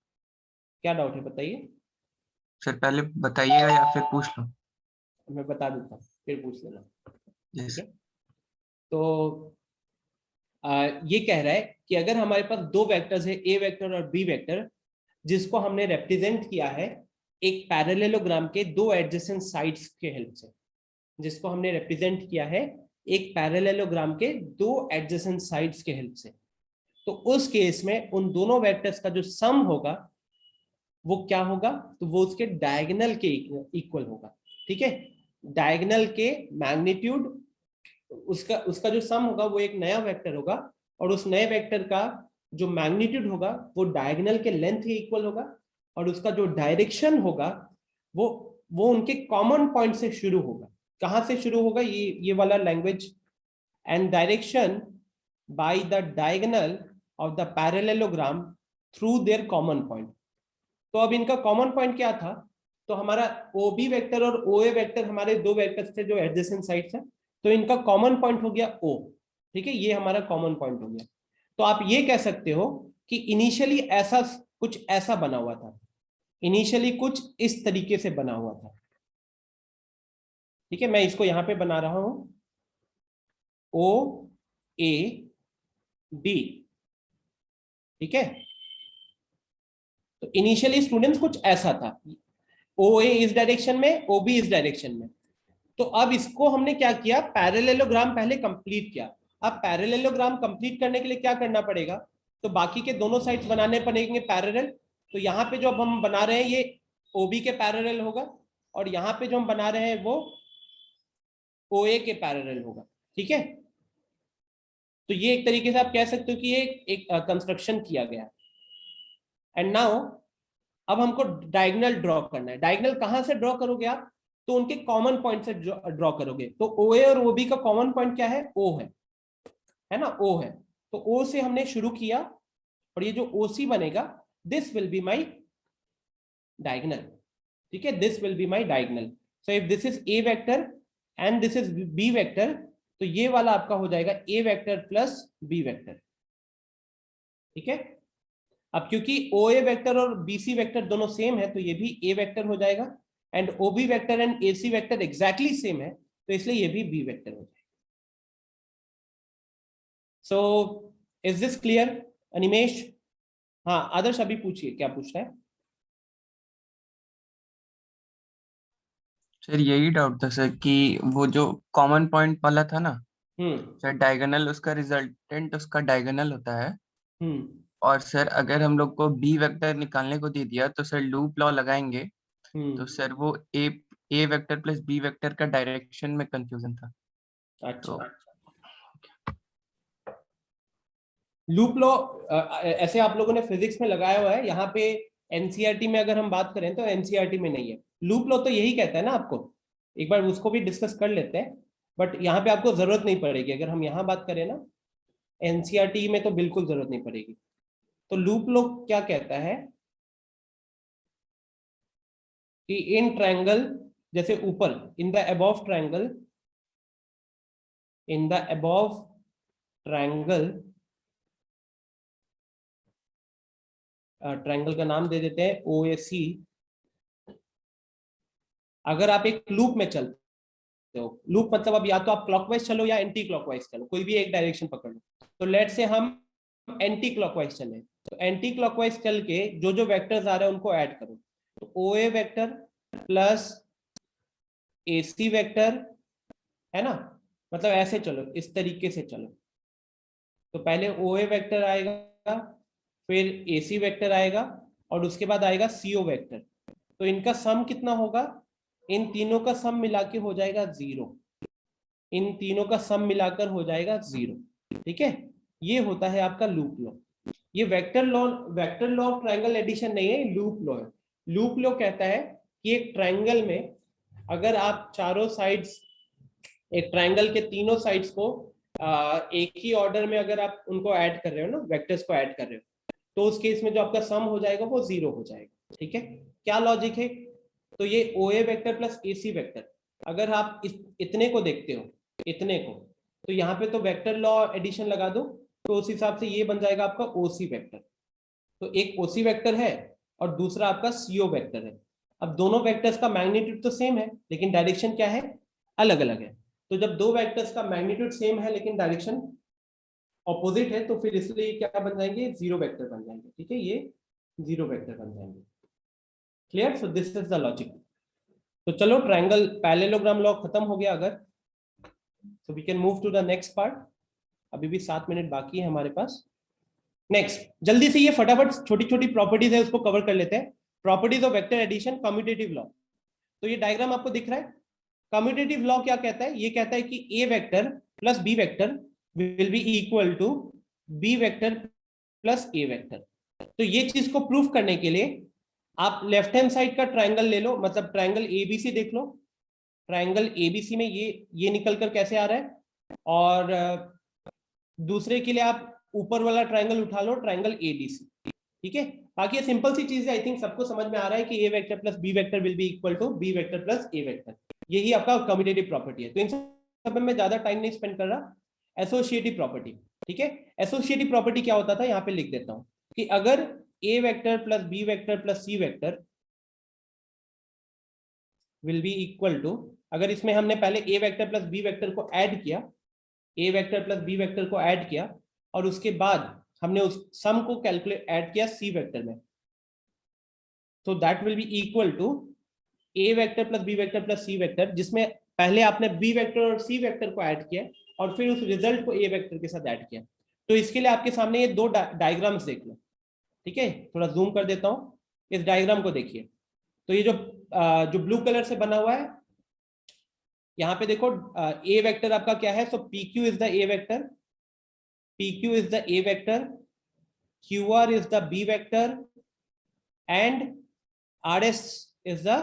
क्या डाउट है बताइए। सर पहले बताइएगा या फिर पूछ लो। मैं बता देता हूँ फिर पूछ लेना। ठीक यस। है, तो ये कह रहा है कि अगर हमारे पास दो वेक्टर्स है ए वेक्टर और बी वेक्टर, जिसको हमने रिप्रेजेंट किया है एक पैरेललोग्राम के दो एडजेसेंट साइड्स के हेल्प से, जिसको हमने रिप्रेजेंट किया है एक पैरेललोग्राम के दो एडजेसेंट साइड्स के हेल्प से, तो उस केस में उन दोनों वेक्टर्स का जो सम होगा वो क्या होगा, तो वो उसके डायगोनल के इक्वल होगा। ठीक है, डायगोनल के मैग्नीट्यूड, उसका उसका जो सम होगा वो एक नया वेक्टर होगा, और उस नए वेक्टर का जो मैग्नीट्यूड होगा वो डायगोनल के लेंथ के इक्वल होगा, और उसका जो डायरेक्शन होगा वो उनके कॉमन पॉइंट से शुरू होगा। कहां से शुरू होगा, ये वाला language, and direction by the diagonal of the parallelogram through their common point. तो अब इनका कॉमन पॉइंट क्या था, तो हमारा ओ बी वेक्टर और ओ ए वेक्टर हमारे दो वेक्टर्स थे जो एडजेसेंट साइड्स हैं, तो इनका कॉमन पॉइंट हो गया ओ। ठीक है, ये हमारा कॉमन पॉइंट हो गया। तो आप ये कह सकते हो कि इनिशियली ऐसा कुछ ऐसा बना हुआ था, इनिशियली कुछ इस तरीके से बना हुआ था। ठीक है, मैं इसको यहां पे बना रहा हूं ओ ए बी। ठीक है, तो इनिशियली स्टूडेंट्स कुछ ऐसा था, ओ ए इस डायरेक्शन में, ओ बी इस डायरेक्शन में। तो अब इसको हमने क्या किया, पैरेललोग्राम पहले कंप्लीट किया। अब पैरेललोग्राम कंप्लीट करने के लिए क्या करना पड़ेगा, तो बाकी के दोनों साइड्स बनाने पड़ेंगे पैरेलल। तो यहाँ पे जो अब हम बना रहे हैं ये ओबी के पैरेलल होगा, और यहाँ पे जो हम बना रहे हैं वो ओ ए के पैरेलल होगा। ठीक है, तो ये एक तरीके से आप कह सकते हो कि ये एक कंस्ट्रक्शन किया गया। एंड नाउ अब हमको डायगोनल ड्रॉ करना है। डायगोनल कहां से ड्रॉ करोगे आप? तो उनके कॉमन पॉइंट से ड्रॉ करोगे। तो OA और OB का कॉमन पॉइंट क्या है? O है ना, O है। तो O से हमने शुरू किया और ये जो OC बनेगा, this will be my diagonal. ठीक है, this will be my diagonal. So if this is A vector and this is B vector, तो ये वाला आपका हो जाएगा A vector plus B vector. ठीक है, अब क्योंकि OA वेक्टर और BC वेक्टर दोनों सेम है, तो ये भी A वेक्टर हो जाएगा, and OB vector and AC vector exactly same है, तो इसलिए ये भी B वेक्टर हो जाएगा। So is this clear Animesh? हाँ आदर्श, अभी पूछिए क्या पूछना है। सर यही डाउट था सर कि वो जो कॉमन पॉइंट वाला था ना सर, डायगोनल उसका रिजल्टेंट उसका डायगोनल होता है। हम्म और सर अगर हम लोग को बी वेक्टर निकालने को दे दिया तो सर लूप लॉ लगाएंगे, तो हम्म सर वो ए वेक्टर प्लस बी वेक्टर का डायरेक्शन में कंफ्यूजन था। अच्छा, तो लूप लॉ ऐसे आप लोगों ने फिजिक्स में लगाया हुआ है, यहाँ पे एनसीईआरटी में अगर हम बात करें तो एनसीईआरटी में नहीं है। लूप लॉ तो यही कहता है ना आपको, एक बार उसको भी डिस्कस कर लेते हैं, बट यहाँ पे आपको जरूरत नहीं पड़ेगी। अगर हम यहाँ बात करें ना, एनसीईआरटी में तो बिल्कुल जरूरत नहीं पड़ेगी। तो लूप लॉ क्या कहता है कि इन ट्रायंगल, जैसे ऊपर in the above triangle, in the above triangle, triangle का नाम दे देते हैं OAC। अगर आप एक लूप में चलते हो, लूप मतलब अब या तो आप क्लॉकवाइज चलो या एंटी क्लॉकवाइज चलो, कोई भी एक डायरेक्शन पकड़ लो। तो लेट से हम एंटी क्लॉकवाइज चले, तो एंटी क्लॉकवाइज चल के जो जो वेक्टर्स आ रहे हैं उनको ऐड करो। तो OA vector plus AC vector, है ना, मतलब ऐसे चलो, इस तरीके से चलो। तो पहले OA वेक्टर आएगा, फिर AC वेक्टर आएगा, और उसके बाद आएगा CO वेक्टर। तो इनका सम कितना होगा? इन तीनों का सम मिला के हो जाएगा 0। इन तीनों का सम मिलाकर हो जाएगा 0। ठीक है, ये होता है आपका लूप लॉ। ये vector law of triangle addition नहीं है, लूप लॉ है। लूप लॉ कहता है कि एक ट्रायंगल में अगर आप चारों साइड्स, एक ट्रायंगल के तीनों साइड्स को एक ही ऑर्डर में अगर आप उनको ऐड कर रहे हो ना, वेक्टर्स को ऐड कर रहे हो, तो उस केस में जो आपका सम हो जाएगा वो 0 हो जाएगा। ठीक है, क्या लॉजिक है? तो ये OA vector plus AC vector, अगर आप इतने को देखते हो, इतने को, तो यहाँ पे तो वेक्टर लॉ एडिशन लगा दो, तो उस हिसाब से ये बन जाएगा आपका OC वेक्टर। तो एक OC वेक्टर है और दूसरा आपका CO वेक्टर है। अब दोनों वेक्टर्स का मैग्नीट्यूड तो सेम है, लेकिन डायरेक्शन क्या है? अलग अलग है। तो जब दो वेक्टर्स का मैग्नीट्यूड सेम है लेकिन डायरेक्शन ऑपोजिट है, तो फिर इसलिए क्या बन जाएंगे? 0 वेक्टर बन जाएंगे। ठीक है, ये 0 वेक्टर बन जाएंगे। Clear? So this is the logic. तो चलो, ट्रायंगल पैरेललोग्राम लॉ खत्म हो गया अगर, so we can move to the next part. अभी भी 7 मिनट बाकी है हमारे पास। नेक्स्ट, जल्दी से ये फटाफट छोटी छोटी प्रॉपर्टीज है उसको कवर कर लेते हैं। Properties of vector addition, commutative law. तो ये डायग्राम आपको दिख रहा है। कम्यूटेटिव लॉ क्या कहता है? ये कहता है कि A vector plus B vector will be equal to B vector plus A vector. तो ये चीज को प्रूव करने के लिए आप लेफ्ट हैंड साइड का ट्रायंगल ले लो, मतलब ट्रायंगल ABC देख लो। ट्रायंगल ABC में ये निकल कर कैसे आ रहा है, और दूसरे के लिए आप ऊपर वाला ट्रायंगल उठा लो, ट्रायंगल ADC। ठीक है, बाकी ये सिंपल सी चीज है, आई थिंक सबको समझ में आ रहा है कि A vector plus B vector will be equal to B vector plus A vector. यही आपका कम्यूटेटिव प्रॉपर्टी है। तो इन सब में मैं ज्यादा टाइम नहीं स्पेंड कर रहा। एसोसिएटिव प्रॉपर्टी, ठीक है, एसोसिएटिव प्रॉपर्टी क्या होता था, यहाँ पे लिख देता हूं कि अगर A vector plus B vector plus C vector will be equal to, अगर इसमें हमने पहले A vector plus B vector को ऐड किया, A vector plus B vector को ऐड किया, और उसके बाद हमने उस सम को कैलकुलेट ऐड किया C वेक्टर में, तो that will be equal to A vector plus B vector plus C vector, जिसमें पहले आपने B वेक्टर और C वेक्टर को ऐड किया और फिर उस रिजल्ट को A वेक्टर के साथ ऐड किया। तो इसके लिए आपके सामने ये दो डायग्राम्स देख लो। ठीक है, थोड़ा जूम कर देता हूं, इस डायग्राम को देखिए। तो ये जो ब्लू कलर से बना हुआ है, यहाँ पे देखो A वेक्टर आपका क्या है, सो PQ is the A vector, PQ is the A vector, QR is the B vector, and RS is the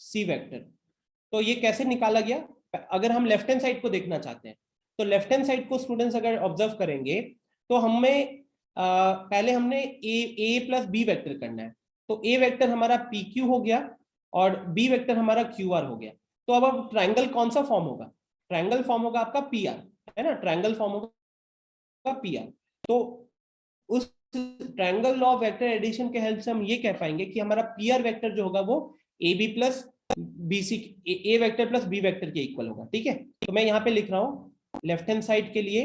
C vector. तो ये कैसे निकाला गया? अगर हम लेफ्ट हैंड साइड को देखना चाहते हैं तो लेफ्ट हैंड साइड को स्टूडेंट्स अगर ऑब्जर्व करेंगे तो हमें पहले हमने ए प्लस बी वेक्टर करना है। तो ए वेक्टर हमारा पी क्यू हो गया और बी वेक्टर हमारा क्यू आर हो गया। तो अब ट्रायंगल कौन सा फॉर्म होगा? ट्रायंगल फॉर्म होगा आपका पी आर, है ना, ट्रायंगल फॉर्म होगा पी आर। तो उस triangle law of vector addition के हेल्प से हम ये कह पाएंगे कि हमारा पी आर वेक्टर जो होगा वो A B plus B C A vector plus B vector के इक्वल होगा। ठीक है, तो मैं यहाँ पे लिख रहा हूँ लेफ्ट हैंड साइड के लिए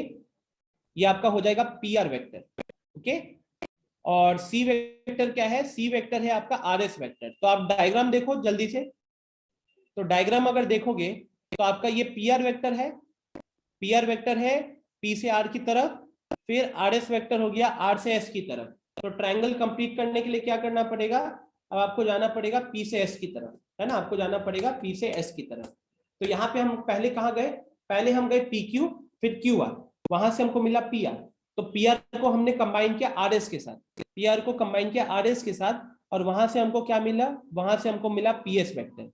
ये आपका हो जाएगा पी आर वेक्टर। ओके, और सी वेक्टर क्या है? सी वेक्टर है आपका आर एस वेक्टर। तो आप डायग्राम देखो जल्दी से। तो डायग्राम अगर देखोगे तो आपका ये पी आर वेक्टर है, पी आर वेक्टर है पी से आर की तरफ, फिर आर एस वेक्टर हो गया आर से एस की तरफ। तो ट्रायंगल कंप्लीट करने के लिए क्या करना पड़ेगा? अब आपको जाना पड़ेगा पी से एस की तरफ, है ना, आपको जाना पड़ेगा पी से एस की तरफ। तो यहाँ पे हम पहले कहाँ गए? पहले हम गए पी क्यू, फिर क्यू आर, वहां से हमको मिला पी आर। तो पी आर को हमने कंबाइन किया आर एस के साथ, पी आर को कंबाइन किया आर एस के साथ, और वहां से हमको क्या मिला? वहां से हमको मिला पी एस वेक्टर।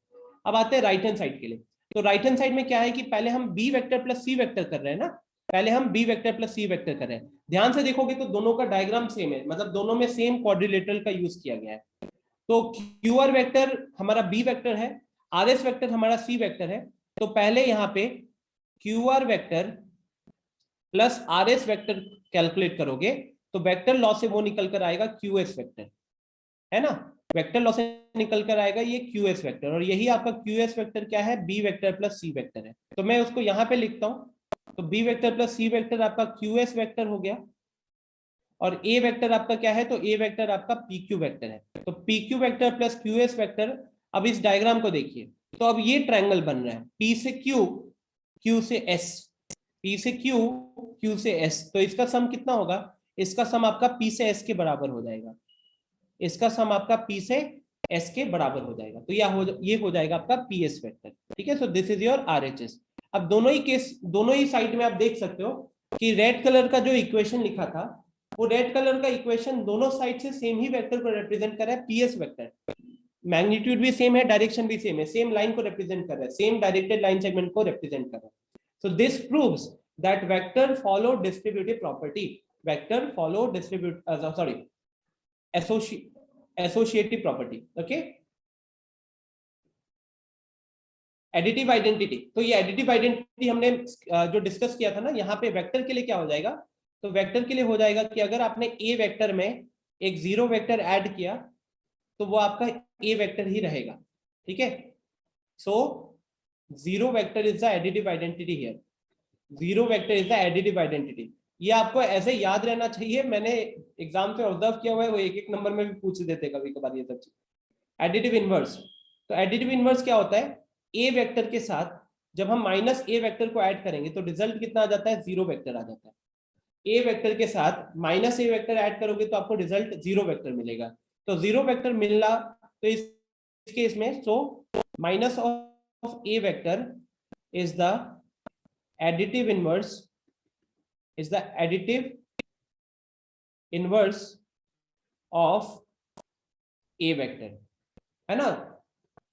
अब आते हैं राइट हैंड साइड के लिए। तो राइट हैंड साइड में क्या है कि पहले हम B vector plus C vector कर रहे हैं ना, पहले हम B vector plus C vector कर रहे हैं। ध्यान से देखोगे तो दोनों का डायग्राम सेम है, मतलब दोनों में सेम क्वाड्रिलेटरल का यूज किया गया है। तो क्यू आर वेक्टर हमारा बी वेक्टर है, आर एस वेक्टर हमारा सी वेक्टर है। तो पहले यहाँ पे Q R vector plus R S vector calculate करोगे तो वेक्टर लॉ से वो निकल कर आएगा क्यू एस वेक्टर, है ना, वेक्टर लॉ से निकल कर आएगा ये क्यू एस वेक्टर। और यही आपका क्यू एस वेक्टर क्या है? B vector plus C vector है। तो मैं उसको यहाँ पे लिखता हूँ। तो B vector plus C vector आपका क्यू एस वेक्टर हो गया, और ए वेक्टर आपका क्या है? तो ए वेक्टर आपका पी क्यू वेक्टर है। तो P Q vector plus Q S vector. अब इस डायग्राम को देखिए, तो अब ये ट्रायंगल बन रहा है पी से क्यू, क्यू से एस, पी से क्यू, क्यू से एस। तो इसका सम कितना होगा? इसका सम आपका पी से एस के बराबर हो जाएगा, इसका सम आपका पी से एस के बराबर हो जाएगा। तो ये हो जाएगा आपका पी एस वेक्टर। ठीक है, सो this is your R H S. अब दोनों ही केस, दोनों ही साइड में आप देख सकते हो कि रेड कलर का जो इक्वेशन लिखा था, वो रेड कलर का इक्वेशन दोनों साइड से सेम ही वेक्टर को रिप्रेजेंट कर रहा है, पी एस वेक्टर। मैग्नीट्यूड भी सेम है, डायरेक्शन भी सेम है, सेम लाइन को रिप्रेजेंट कर रहा है, सेम डायरेक्टेड लाइन सेगमेंट को रिप्रेजेंट कर रहा है। So this proves that vector follow distributive property, vector follow associative property. Okay, additive identity. तो ये एडिटिव आइडेंटिटी हमने जो डिस्कस किया था ना, यहाँ पे वेक्टर के लिए क्या हो जाएगा? तो वेक्टर के लिए हो जाएगा कि अगर आपने ए वेक्टर में एक जीरो वेक्टर ऐड किया तो वो आपका ए वेक्टर ही रहेगा। ठीक है, so zero vector is the additive identity here, zero vector is the additive identity. ये आपको ऐसे याद रहना चाहिए, मैंने एग्जाम पे ऑब्जर्व किया हुआ है, वो एक एक नंबर में भी पूछ देते कभी कभार ये सब चीज। एडिटिव इनवर्स, तो एडिटिव इनवर्स क्या होता है? ए वेक्टर के साथ जब हम माइनस ए वेक्टर को ऐड करेंगे तो रिजल्ट कितना आ जाता है? जीरो वेक्टर आ जाता है। ए वेक्टर के साथ माइनस ए वेक्टर ऐड करोगे तो आपको रिजल्ट जीरो वेक्टर मिलेगा। तो जीरो वेक्टर मिलना, तो इस केस में so minus of A vector is the additive inverse, is the additive inverse of a vector, है ना।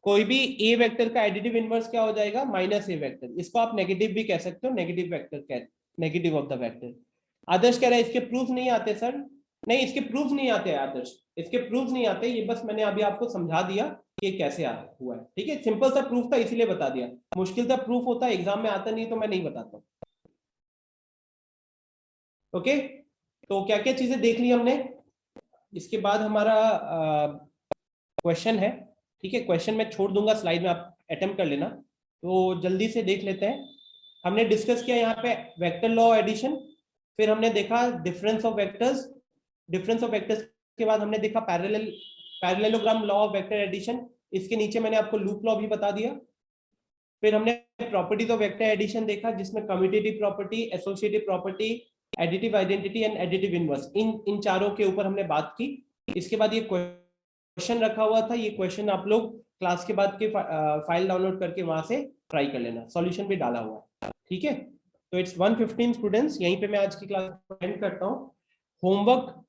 कोई भी a वेक्टर का एडिटिव इनवर्स क्या हो जाएगा? Minus A vector. इसको आप नेगेटिव भी कह सकते हो, negative vector, negative of the vector. Aadarsh कह रहा है इसके प्रूफ नहीं आते सर। नहीं, इसके प्रूफ नहीं आते आदर्श, इसके प्रूफ नहीं आते। ये बस मैंने अभी आपको समझा दिया कि कैसे हुआ है। ठीक है, सिंपल सा प्रूफ था इसीलिए बता दिया। मुश्किल सा प्रूफ होता है, एग्जाम में आता नहीं तो मैं नहीं बताता। ओके, तो क्या क्या चीजें देख ली हमने। इसके बाद हमारा क्वेश्चन है। ठीक है, क्वेश्चन मैं छोड़ दूंगा स्लाइड में, आप अटेम्प्ट कर लेना। तो जल्दी से देख लेते हैं। हमने डिस्कस किया यहाँ पे वेक्टर लॉ एडिशन, फिर हमने देखा difference of vectors, difference of vectors के बाद हमने देखा parallelogram law of vector addition. इसके नीचे मैंने आपको लूप लॉ भी बता दिया। फिर हमने प्रॉपर्टीज ऑफ वेक्टर एडिशन देखा, जिसमें commutative property, associative property, additive identity and additive inverse, इन चारों के ऊपर हमने बात की। इसके बाद ये क्वेश्चन रखा हुआ था, ये क्वेश्चन आप लोग क्लास के बाद के फाइल डाउनलोड करके वहां से ट्राई कर लेना, सॉल्यूशन भी डाला हुआ है। ठीक है, तो इट्स 1:15 स्टूडेंट्स, यहीं पे मैं आज की क्लास एंड करता हूँ। होमवर्क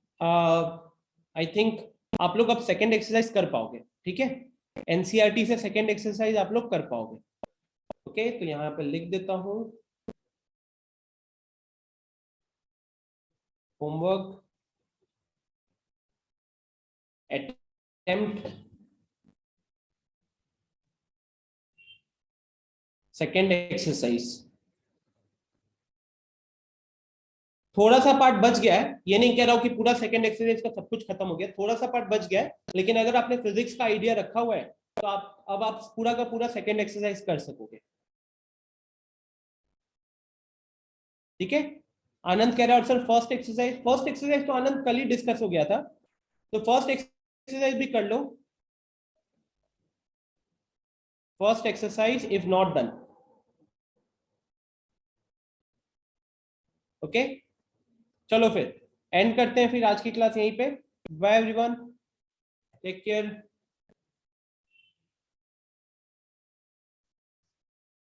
आई थिंक आप लोग अब सेकेंड एक्सरसाइज कर पाओगे। ठीक है, एनसीईआरटी से सेकेंड एक्सरसाइज आप लोग कर पाओगे। ओके, तो यहाँ पे लिख देता हूं होमवर्क attempt सेकेंड एक्सरसाइज। थोड़ा सा पार्ट बच गया है, ये नहीं कह रहा हूं कि पूरा सेकेंड एक्सरसाइज का सब कुछ खत्म हो गया, थोड़ा सा पार्ट बच गया है, लेकिन अगर आपने फिजिक्स का आइडिया रखा हुआ है तो आप पूरा का पूरा सेकेंड एक्सरसाइज कर सकोगे। ठीक है, आनंद कह रहा है और सर फर्स्ट एक्सरसाइज तो आनंद कल ही डिस्कस हो गया था, तो फर्स्ट एक्सरसाइज भी कर लो। First exercise if not done. Okay, चलो फिर एंड करते हैं फिर आज की क्लास यहीं पे। Bye everyone, take care.